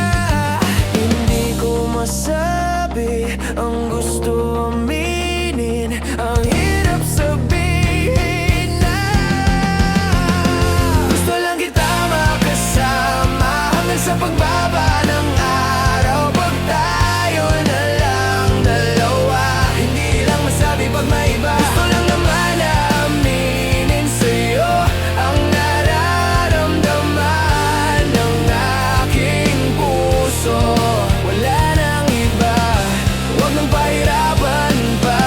Hindi ko masabi ang gusto aminin, ang hirap sabihin na gusto lang kita makasama hanggang sa pagbaba ng araw. Pag tayo na lang dalawa, hindi lang masabi pag may iba. Gusto lang naman na aminin sa'yo ang nararamdaman ng aking puso. Wala nang iba, huwag nang pahirapan pa,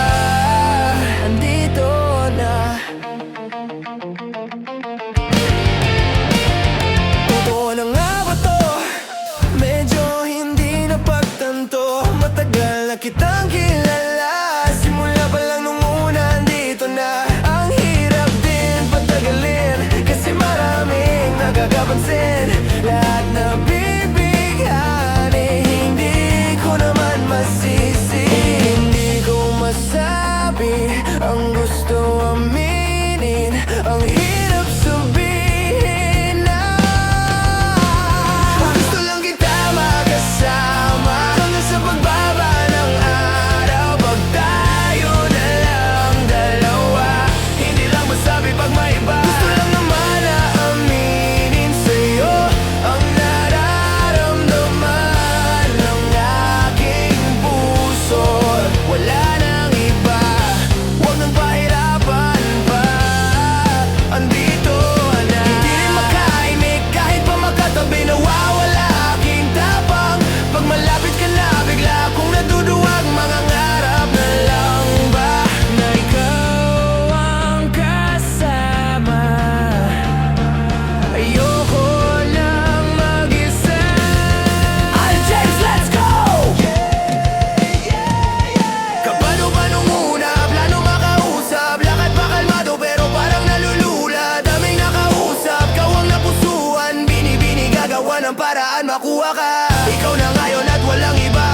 andito na. Totoo na nga ba to? Medyo hindi napagtanto, matagal na kitang kilala, simula pa lang nung una andito na. Ang hirap din patagalin, kasi maraming nagkakapansin. Lahat na bibighani, hindi ko naman masisi. Hindi ko masabi ang gusto aminin, ang hirap sabihin na gusto lang kita makasama hanggang sa pagbaba ng araw. Pag tayo na lang dalawa, hindi lang masabi pag may iba. Gusto lang naman na aminin sa'yo ang nararamdaman ng aking puso. Wala nang iba, huwag nang pahirapan pa, andito na. Hindi rin makaimik kahit pa magkatabi, nawawala aking tapang. Pag malapit ka na, bigla akong naduduwag. Mga ngarap na lang ba na ikaw ang kasama? Ayoko lang mag-isa. Al James, let's go! Kabano-bano muna, plano makausap, lakad pa kalmado pero parang nalulula. Daming nakausap, ikaw ang napusuan, bini-bini gagawa ng paraan makuha ka. Ikaw na ngayon at walang iba,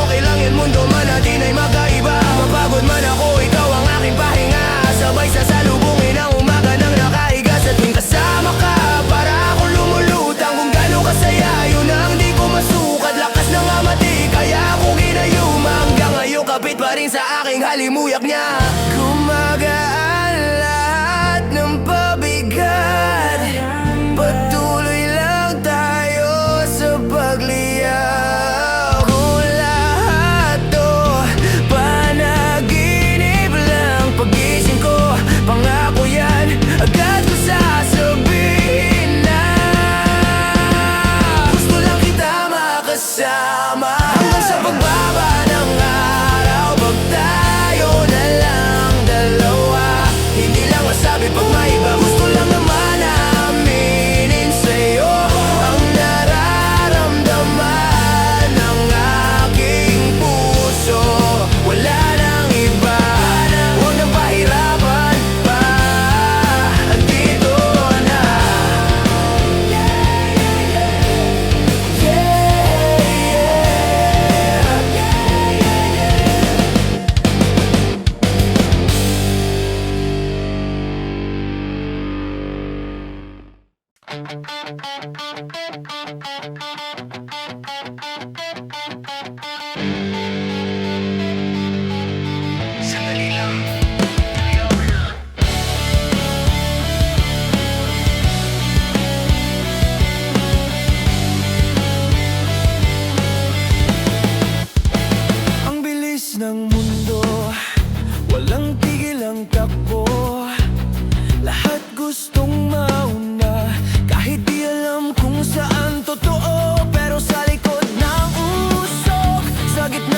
okay lang yun, mundo man natin ay magkaiba. Mapagod man ako, ikaw ang aking pahinga, sabay sasalubungin ang umaga ng nakahiga. Sa tuwing kasama ka, para akong lumulutang, kung gano'ng kasaya yun ang di ko masukat. Lakas ng amati, kaya ako ginayuma, hanggang ngayon kapit pa rin sa aking halimuyak niya. Gumagaan lahat ng pabigat, patuloy lang tayo sa pagliyak. Kung lahat to panaginip lang, pagising ko, pangako yan, agad ko sasabihin na gusto lang kita makasama hanggang sa pagbaba ng araw. Pag tayo na lang dalawa, hindi lang masabi pag may iba. Gusto lang naman na aminin sa'yo ang nararamdaman ng aking puso. Wala nang iba, huwag nang pahirapan pa, andito na. Sandali lang. Ang bilis ng mundo, walang tigil ang takbo. Lahat gustong mauna, kahit di alam kung saan totoo. Pero sa likod ng usok, sa gitna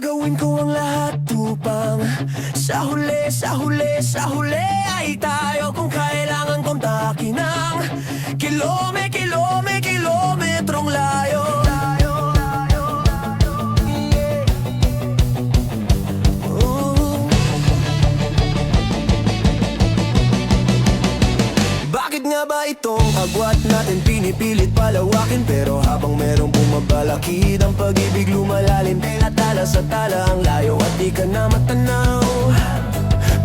Gagawin ko ang lahat upang sa huli, sa huli, sa huli ay tayo. Kung kailangan kong takin ng kilometrong layo. Bakit nga ba itong agwat natin pinipilit palawakin? Pero habang merong bumabalakid ang pag-ibig lumalalim, tala sa tala ang layo at di ka na matanaw.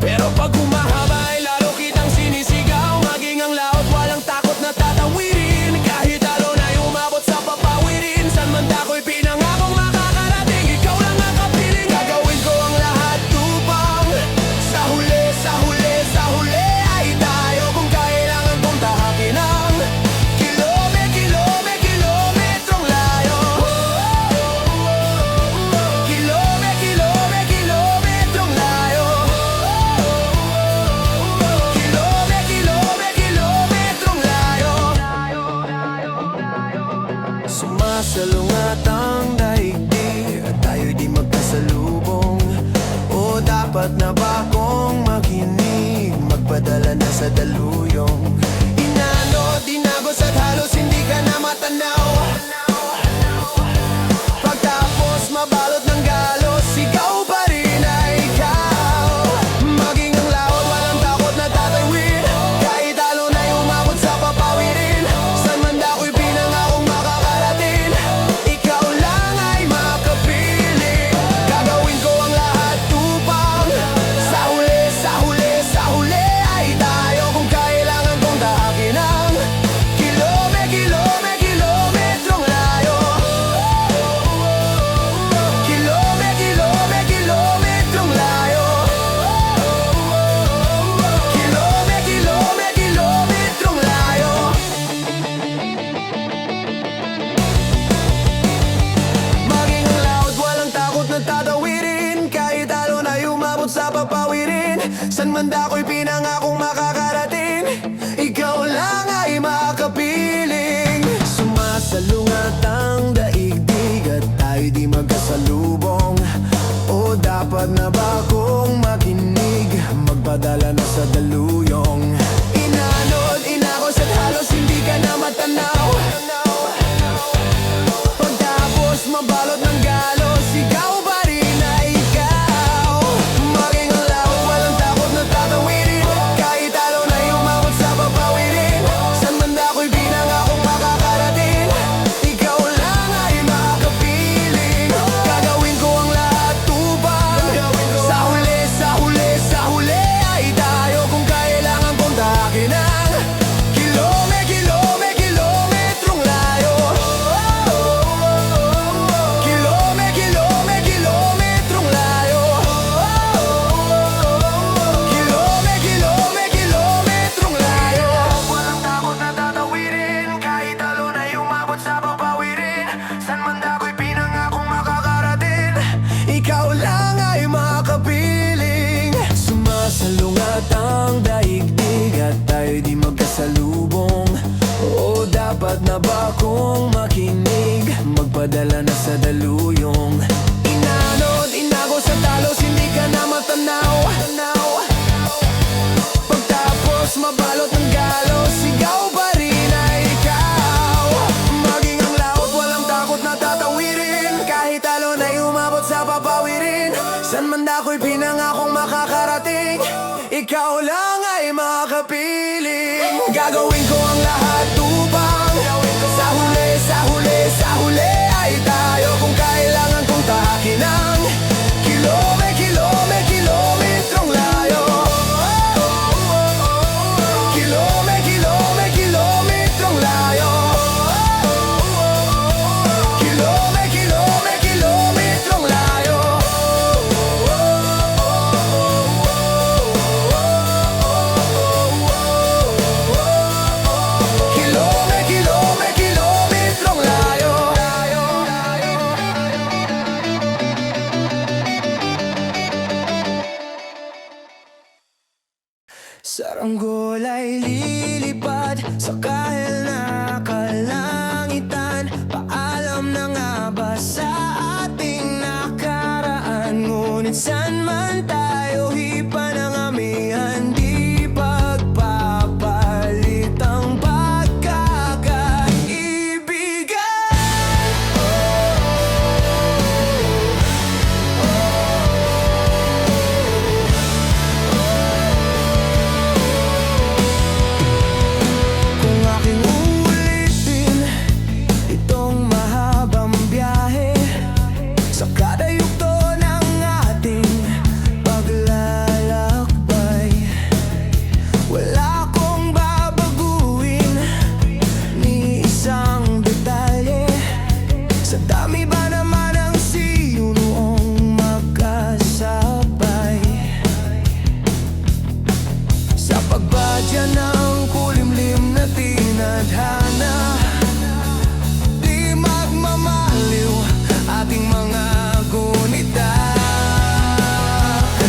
Pero pag humahaba ay lalo kitang sinisigaw. Maging ang laot walang takot na tatawirin. Kahit talo na umabot sa papawirin. San man ako'y pinangakong makakarating, ikaw lang ang kapiling. Gagawin ko ang lahat upang sa huli, sa huli, sa huli ay tayo. Kung kailangan kong tahakin ang kilometrong layo. Kilometrong layo. Kilometrong layo. Sumasalungat ang daigdig at tayo'y di magkasalubong. O dapat na ba kong makinig, magpadala na sa daluyong? Inano, dinagos at halos hindi ka na matanaw. Pagtapos mabalot ng galos, sigaw pa rin ay ikaw. Maging ang laot, walang takot na tatawid. Kahit talo na'y umabot sa papawirin. San man ako'y pinangakong makakarating, ikaw lang ay makapiling. Gagawin ko ang lahat upang sa huli, sa huli, sa huli ay tayo. Kung kailangan kong tahakin ang kilometrong layo. Kilometrong layo. Kilometrong layo. Maging ang laot, walang takot na tatawirin. Kahit talo na'y umabot sa papawirin. San man ako'y pinangakong makakarating, ikaw lang ay makapiling. Sumasalungat ang daigdig at tayo'y di magkasalubong. O dapat na ba kong makinig, magpadala na sa daluyong? Inanod, inakos at halos hindi ka na matanaw. Pagtapos mabalot ng galos, sigaw pa rin ay ikaw. Maging ang laot, walang takot na tatawirin. Kahit talo na'y umabot sa papawirin. San man ako'y pinangakong makakarating, ikaw lang ay makapiling. Gagawin ko ang lahat upang sa huli, sa huli, sa huli ay tayo. Kung kailangan kong tahakin ang kilometrong layo. Kilometrong layo. Kilometrong layo. Walang takot na tatawirin. Kahit talo na'y umabot sa papawirin. San man ako'y pinangakong makakarating, ikaw lang ay makapiling. Sumasalungat ang daigdig at tayo'y di magkasalubong. O dapat na ba kong makinig, magpadala na sa daluyong? Inanod, inagos at talos, hindi ka na matanaw. Pagtapos mabalot ng galos, sigaw pa rin ay ikaw. Maging ang laot, walang takot na tatawirin. Kahit talo na'y umabot sa papawirin. San man ako'y pinangakong makakarating, ikaw lang ay makapiling. Gagawin ko ang lahat upang sa huli, sa huli, sa huli ay tayo. Kung kailangan kong tahakin ang kilometrong layo. Kilometrong layo. Kilometrong layo. Kilometrong layo. Saranggol ay lilipad sa kahil na kalangitan. Paalam na nga ba sa ating nakaraan? Ngunit saan man tayo hipa ng amihan, di pagpapalit ang kung aking uulitin itong mahabang biyahe sa kada yugto ng ating paglalakbay, wala akong babaguhin ni isang detalye. Sa dami ba naman ang siyo noong magkasabay, sa pagbadya ng kulimlim na tinadhana, di magmamaliw ating mga gunita.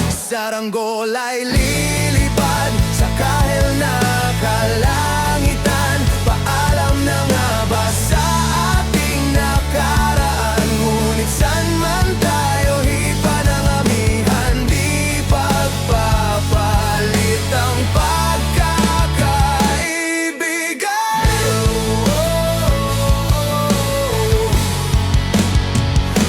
Saranggola ay lilipad sa kahel na kalangitan. Paalam na nga ba sa ating nakaraan? Ngunit saan man tayo hipa ng amihan, di pagpapalit ang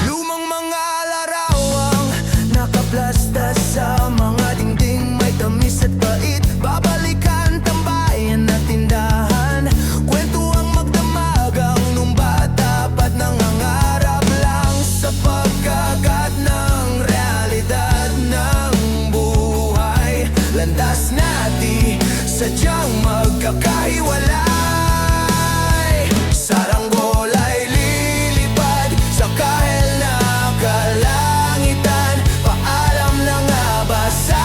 lumang mga larawang nakaplasta sa mga dingding, may tamis at bait. Babalikan tambayan at tindahan, kwento ang magdamagang nung bata pa't nangangarap lang sa pagkagat ng realidad ng buhay. Landas natin sadyang magkakahiwalay. Saranggola ay lilipad sa kahel na kalangitan. Paalam na nga ba sa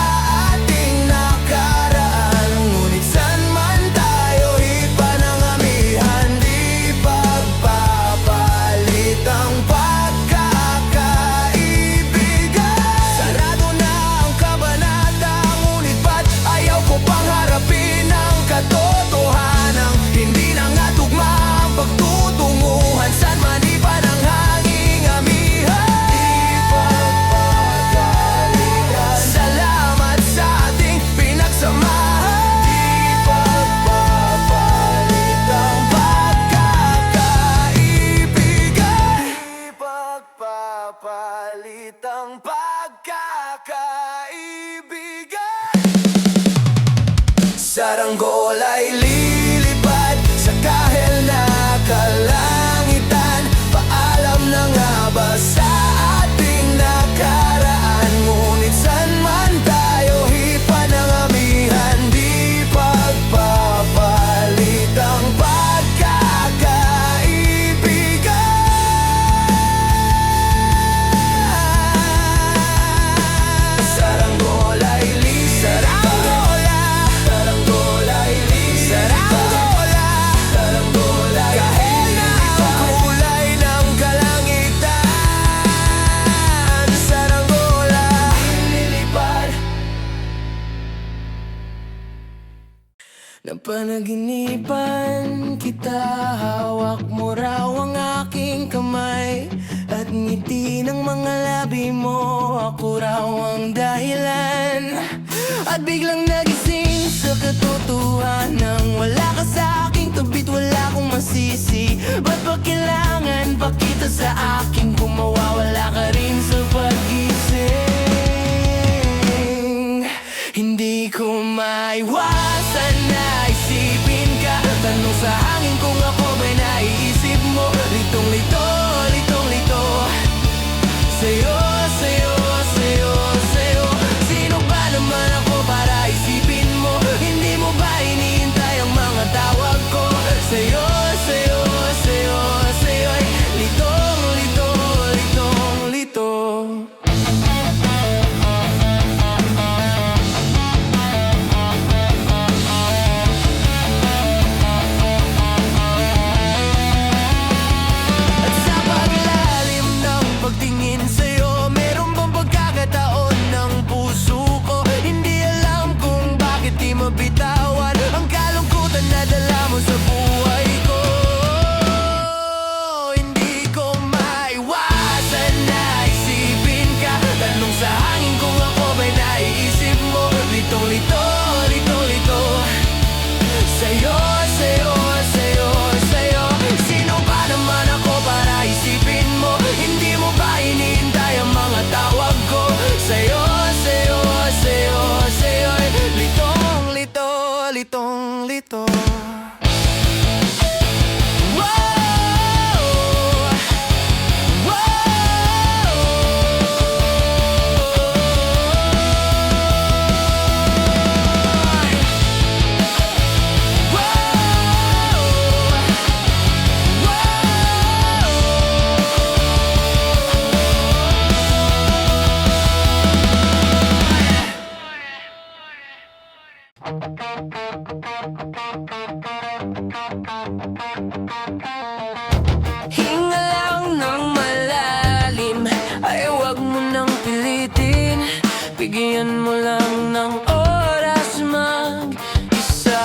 ating nakaraan? Ngunit saan man tayo hipa ng amihan, di pagpapalit ang pagkakaibigan. Sarado na ang kabanata, ngunit ba't ayaw ko pang harapin ang katotohanan? Hindi na nga tugma ang pagtutunguhan, saan man iba ng hanging amihan. Di pagpapalitan, salamat sa ating pinagsamahan. Di pagpapalit ang pagkakaibigan. Di pagpapalit ang pagkakaibigan. Saranggola ay lilipad sa kahel na kalangitan. Paalam na nga ba sa ating nakaraan? Ngunit saan man tayo hipa ng amihan, di pagpapalit ang pagkakaibigan. Saranggola ay lilipad. Saranggola ay lilipad. Saranggola ay kahel na ang kulay ng kalangitan. Saranggola ay lilipad. Napanaginipan kita, hawak mo raw ang aking kamay, at ngiti ng mga labi mo, ako raw ang dahilan. At biglang nagising sa katotohanan, wala ka sa aking tabit, wala akong masisi. Ba't ba kailangan pa kita sa akin kung mawawala ka rin sa pag-ising? Hindi ko maiwasan na isipin ka, tanong sa hangin kung ako ba'y naiisip mo. Litong-lito, litong-lito sa'yo, sa'yo, sa'yo, sa'yo. Sino ba naman ako para isipin mo? Hindi mo ba iniintay ang mga tawag ko? Sa'yo, sa'yo, sa'yo, sa'yo. Litong, litong, litong, lito. Hinga lang ng malalim, ay huwag mo nang pilitin. Bigyan mo lang ng oras mag-isa.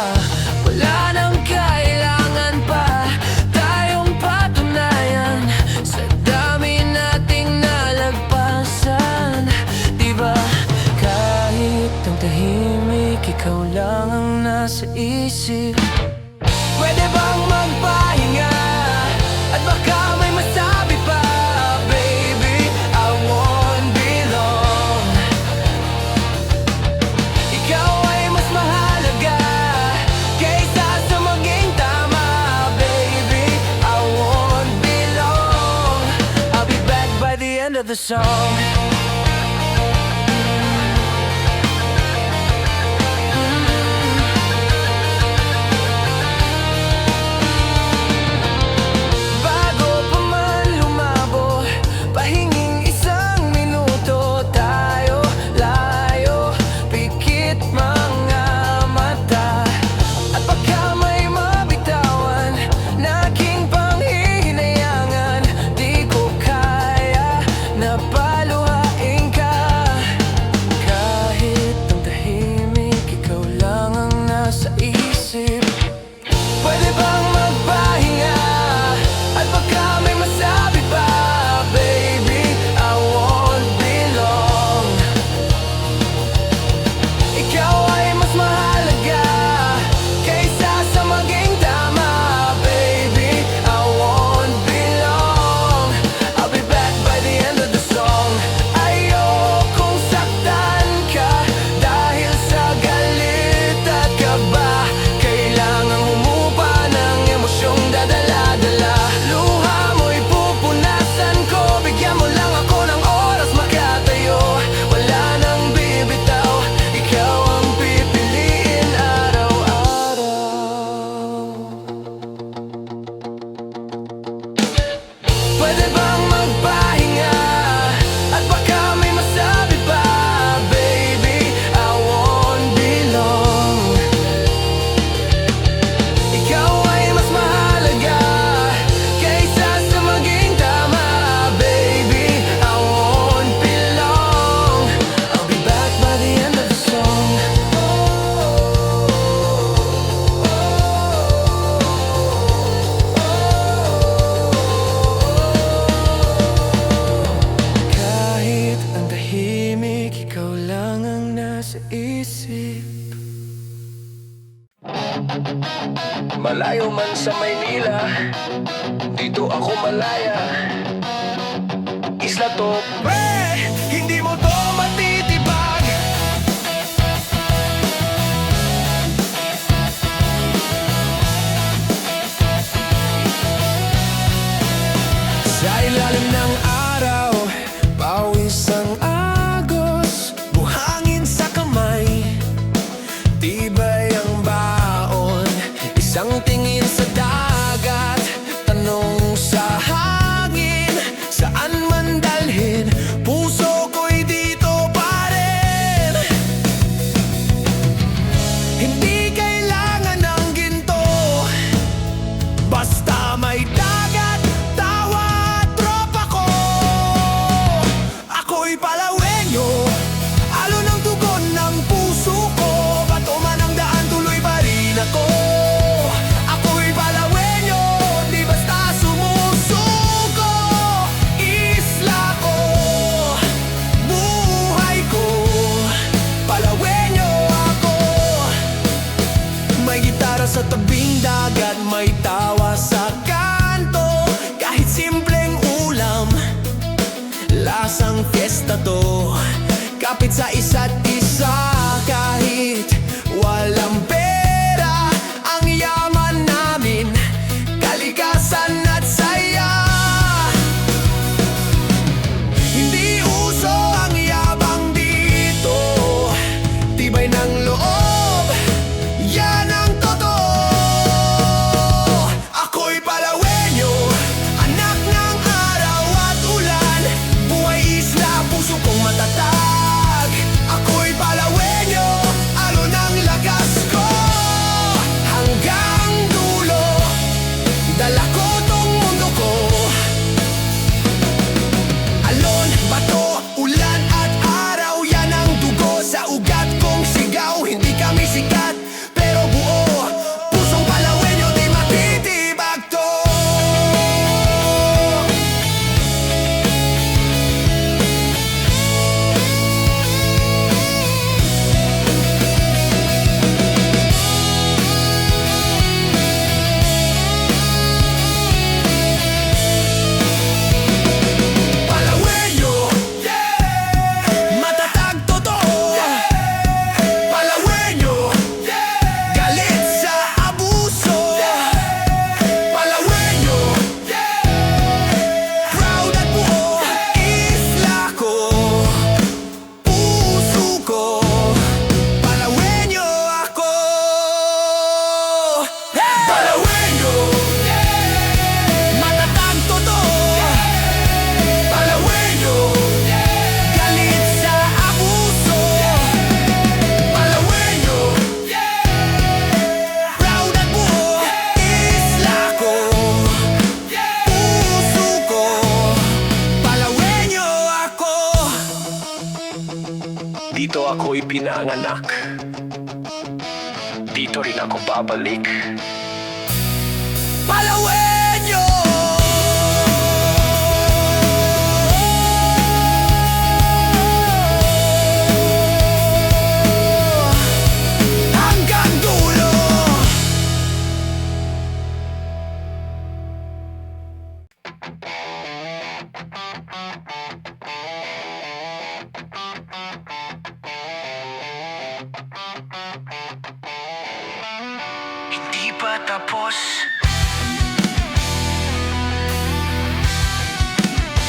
Wala nang kailangan pa tayong patunayan sa dami nating nalagpasan. Diba kahit ang tahimik, ikaw lang ang nasa isip. Pwede bang magpahinga? At baka may masabi pa, baby, I won't be long. Ikaw ay mas mahalaga kaysa sa maging tama, baby, I won't be long. I'll be back by the end of the song. Pwede bang magpahinga? At baka may masabi pa, baby, I won't be long. Ikaw ay mas mahalaga kaysa sa maging tama, baby, I won't be long. I'll be back by the end of the song. Ayokong saktan ka dahil sa galit at kaba. Kailangang humupa ng emosyong dadala-dala. Luha mo'y pupunasan ko. Bigyan mo lang ako ng oras makatayo. Wala nang bibitaw, ikaw ang pipiliin araw-araw. Pwede bang magpahinga? At baka may masabi pa, baby, I won't be long. Ikaw ay mas mahalaga kaysa sa maging tama, baby, I won't be long. I'll be back by the end of the song. Kahit ang tahimik, ikaw lang ang nasa isip. Malayo man sa Maynila, dito ako malaya. Isla to, Hindi mo to matitibag. Sa ilalim ng araw, pawis ang agos, buhangin sa kamay, tibay ang baon. Isang tingin sa dagat, tanong sa hangin, saan man dalhin, puso ko'y dito pa rin. Hindi kailangan ng ginto, basta may dagat, tawa at tropa ko. Ako'y Palawenyo, alon ang tugon ng puso ko. Bato man ang daan, tuloy pa rin ako. Ako'y Palawenyo, di basta sumusuko. Isla ko, buhay ko, Palawenyo ako. May gitara sa tabing dagat, may tawa sa kanto. Kahit simpleng ulam, lasang fiesta to. Kapit sa isa't isa, kahit walang pera. Ang yaman namin, kalikasan at saya. Hindi uso ang yabang dito, tibay ng loob, yan ang totoo. Ako'y Palawenyo, anak ng araw at ulan. Buhay isla, puso kong matatag. Ako'y Palawenyo, alon ang lakas Dito ako'y pinanganak. Dito rin ako babalik. Palawenyo! Hanggang dulo! Hindi pa tapos.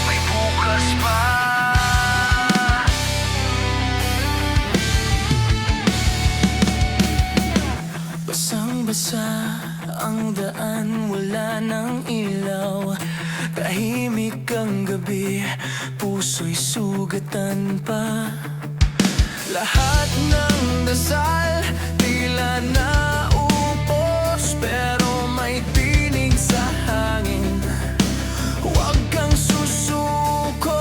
May bukas pa. Basang-basa ang daan, wala ng ilaw. Tahimik ang gabi, puso'y sugatan pa. Lahat ng dasal, tila naupos, pero may tinig sa hangin. Huwag kang susuko,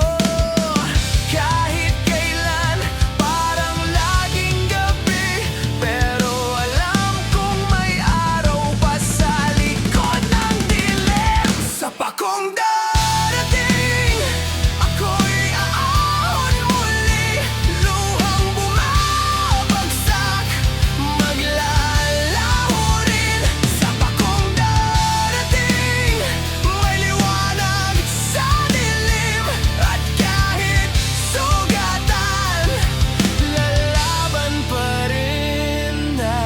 kahit kailan, parang laging gabi. Pero alam kong may araw pa sa likod ng dilim. Sa pakong darating, ako'y aahon muli. Luhang bumabagsak, maglalaho rin. Sa pakong darating, may liwanag sa dilim. At kahit sugatan, lalaban pa rin na.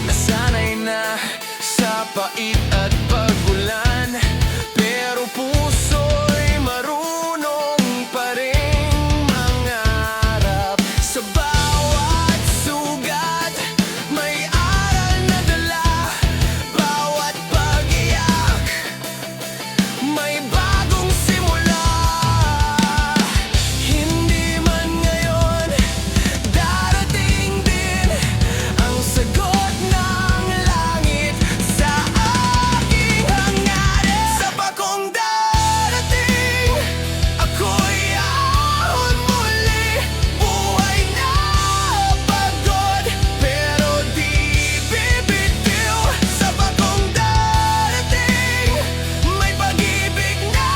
Nasanay na sa pait at pagulan, pero puso'y marunong pa rin mangarap. Sa bawat sugat, may aral na dala. Bawat pag-iyak, may bagong simula. Hindi man ngayon, darating din ang sagot ng langit sa aking hangarin. Sa bakong darating, ako'y aahon muli. Buhay na pagod, pero di bibitiw. Sa bakong darating, may pag-ibig na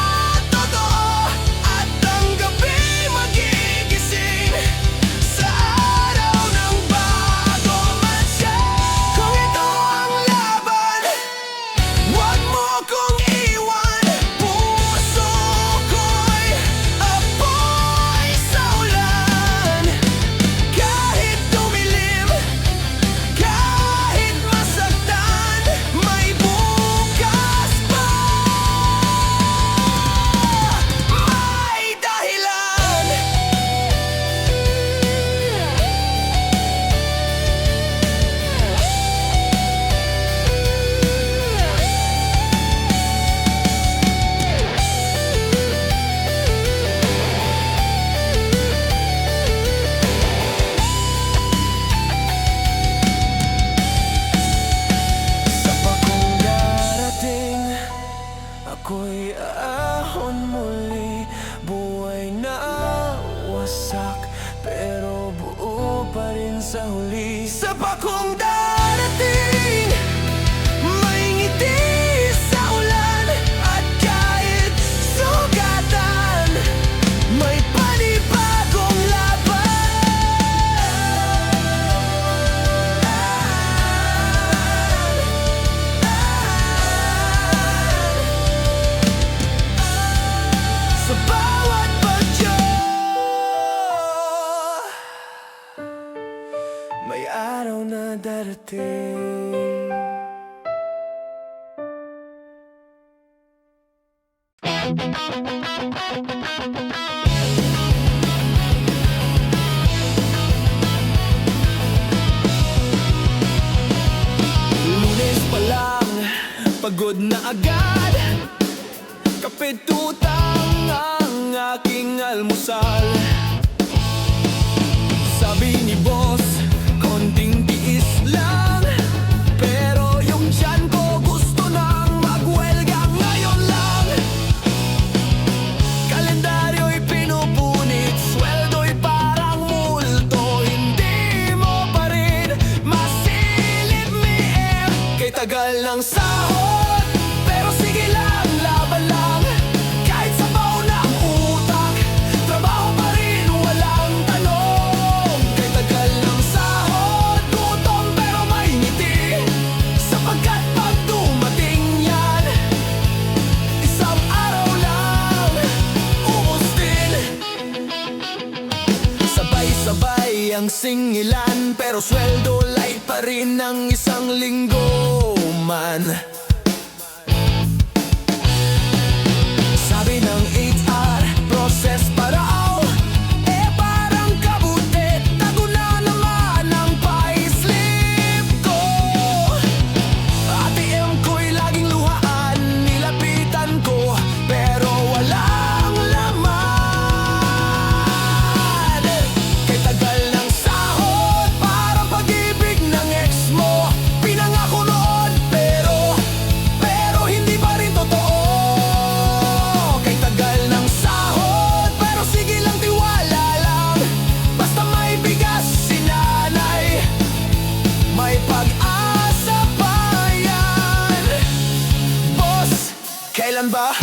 totoo. At ang gabi magigising sa araw ng bago man siya. Kung ito ang laban, huwag mo kong iwan. Puso ko'y apoy sa ulan. Kahit dumilim, kahit masaktan, may bukas pa. May dahilan. Sa bakong darating, ako'y aahon muli. Buhay na wasak, pero buo pa rin sa huli. Sa bakong darating, may ngiti sa ulan. At kahit sugatan, may panibagong laban. Sa bawat bagyo, may araw na darating. Lunes pa lang, pagod na agad. Kapitutang ang aking almusal. Sabi ni boss, konting tiis lang. Pero yung tiyan ko gusto nang magwelga ngayon lang. Kalendaryo'y pinuno ng singilan, pero sweldo light pa rin ng isang linggo man. Sabi ng HR, process pa raw, eh parang kabuti, tago na naman ang payslip ko. ATM ko'y laging luhaan, nilapitan ko, pero walang laman. Kay tagal ng sahod, parang pag-ibig ng ex mo. Pinangako noon, pero hindi pa rin totoo. Kay tagal ng sahod, pero sige lang, tiwala lang. Basta may bigas si nanay, may pag-asa pa yan. Boss, kailan ba?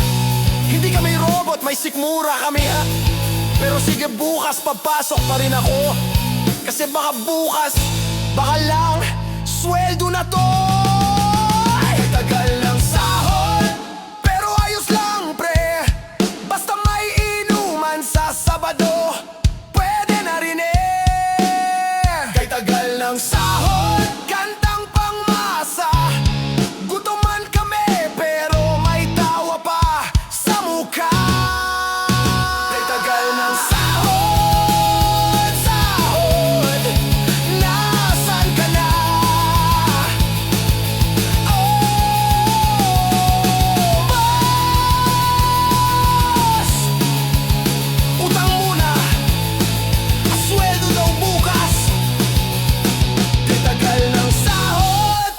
Hindi kami robot, may sikmura kami ha. Pero sige, bukas papasok pa rin ako. Kasi baka bukas, baka lang, sweldo na to. Ay, tagal ng sahod, pero ayos lang pre. Basta may inuman sa Sabado, pwede na rin eh. Kay tagal ng sahod, kantang pangmasa. Gutuman kami, pero may tawa pa sa mukha. Kay tagal ng sahod, nasan ka na? Oh, boss, utang muna, sweldo daw bukas. Kay tagal ng sahod.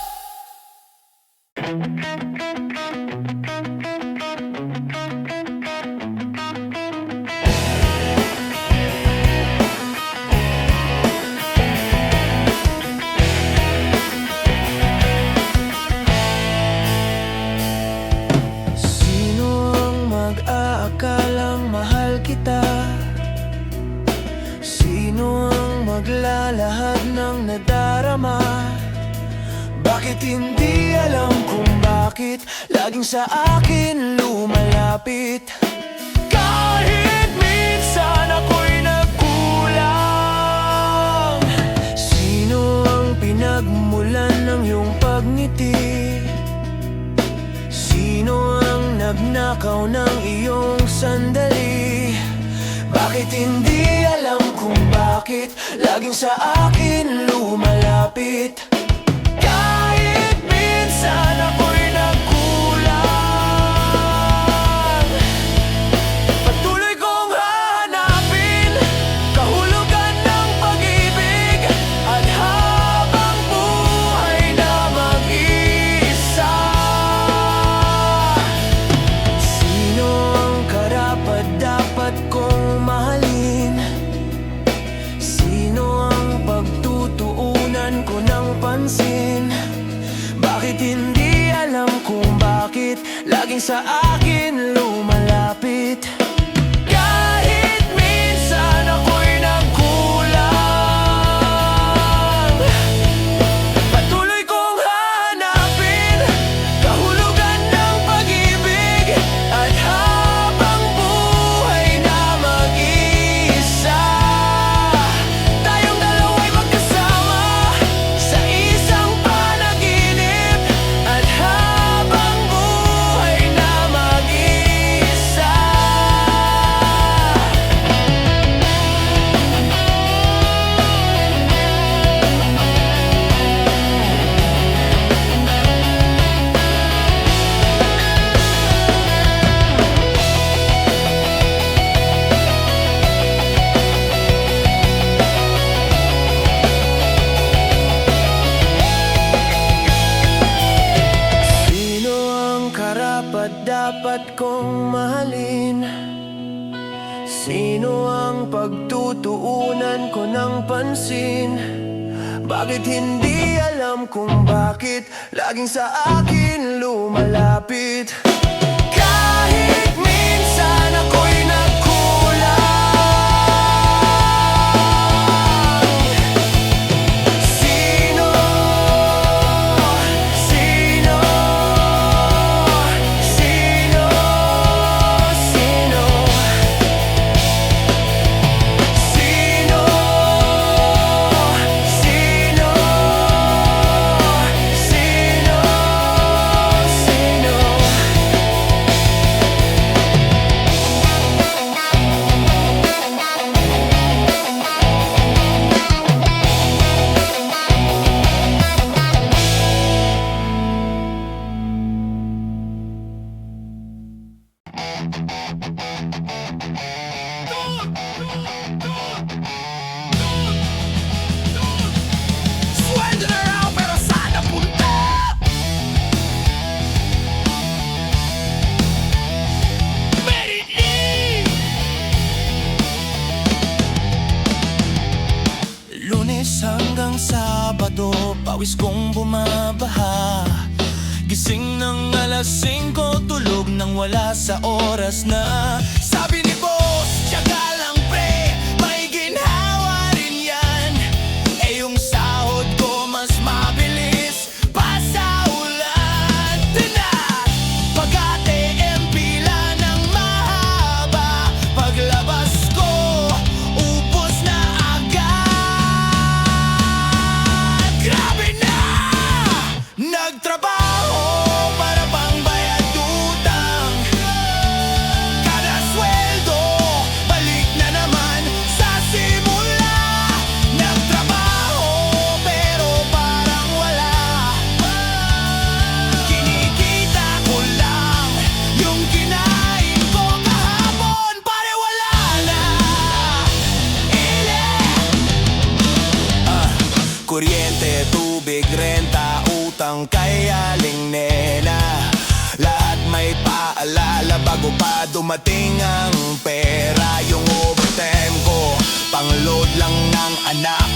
Sino ang mag-aakalang mahal kita? Sino ang maglalahad ng nadarama? Bakit hindi alam kung bakit laging sa akin lumalapit? Kahit minsan ako'y nagkulang. Sino ang pinagmulan ng iyong pagngiti? Sino ang nagnakaw ng iyong sandali? Bakit hindi alam kung bakit laging sa akin lumalapit? Kahit minsan ako'y nagkulang, patuloy kong hanapin kahulugan ng pag-ibig. At habang buhay na mag-isa, sino ang karapat-dapat kong mahalin? Sino ang pagtutuunan ko ng pansin? Bakit hindi alam kung bakit laging sa akin lumalapit? Kahit minsan ako'y nagkulang, patuloy kong hanapin kahulugan ng pag-ibig. At habang buhay na mag-isa, tayong dalawa'y magkasama sa isang panaginip. At habang buhay na mag-isa, sino ang karapat-dapat kong mahalin? Sino ang pagtutuunan ko ng pansin? Bakit hindi alam kung bakit laging sa akin lumalapit? Kahit minsan ako'y nagkulang, sino pawis kong bumabaha. Gising ng alas 5, tulog nang wala sa oras na. Sabi ni boss, tiyaga lang pre, may ginhawa rin yan. Eh yung sahod ko mas mabilis pa sa ulan. Tina, pag-ATM pila ng mahaba. Paglabas ko, ubos na agad. Grabe na! Nagtrabaho para pangbayad utang. Kada sweldo, balik na naman sa simula. Nagtrabaho pero parang wala. Kinikita ko lang yung kinain ko kahapon. Pare wala na. Kuryente, tubig, renta, utang kay Aling Nena. Lahat may paalala bago pa dumating ang pera. Yung overtime ko, pang-load lang ng anak.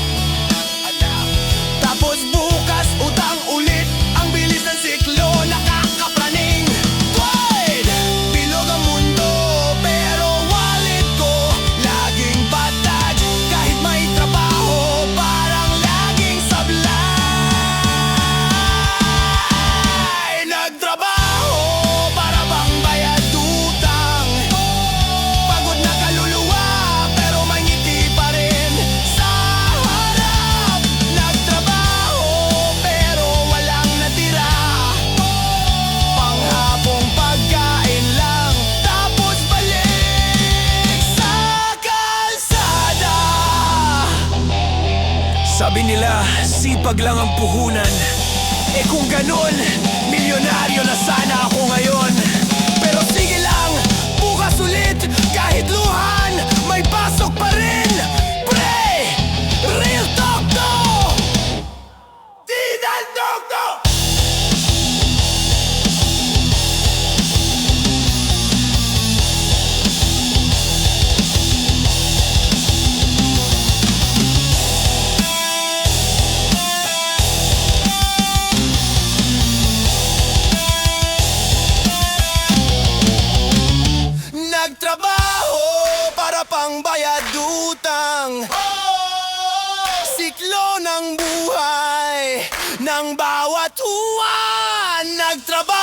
Tapos bukas, utang ulit. Ang bilis ng siklo, nakakapraning. Void! Bilog ang mundo, pero wallet ko laging batag. Kahit may trabaho, parang laging sablay. Nagtrabaho para bang bayad utang. Pagod na kaluluwa, pero may ngiti pa rin sa harap. Nagtrabaho, pero walang natira. Panghapong pagkain lang, tapos balik sa kalsada. Sabi nila, sipag lang ang puhunan. Eh kung ganun, milyonaryo na sana ako ngayon. Pero sige lang, bukas ulit. Kahit luhan, may pasok pa rin. Pre, real talk to! Tidal talk to! Nagtrabaho para pangbayad utang. Siklo ng buhay ng bawat uwan. Nagtrabaho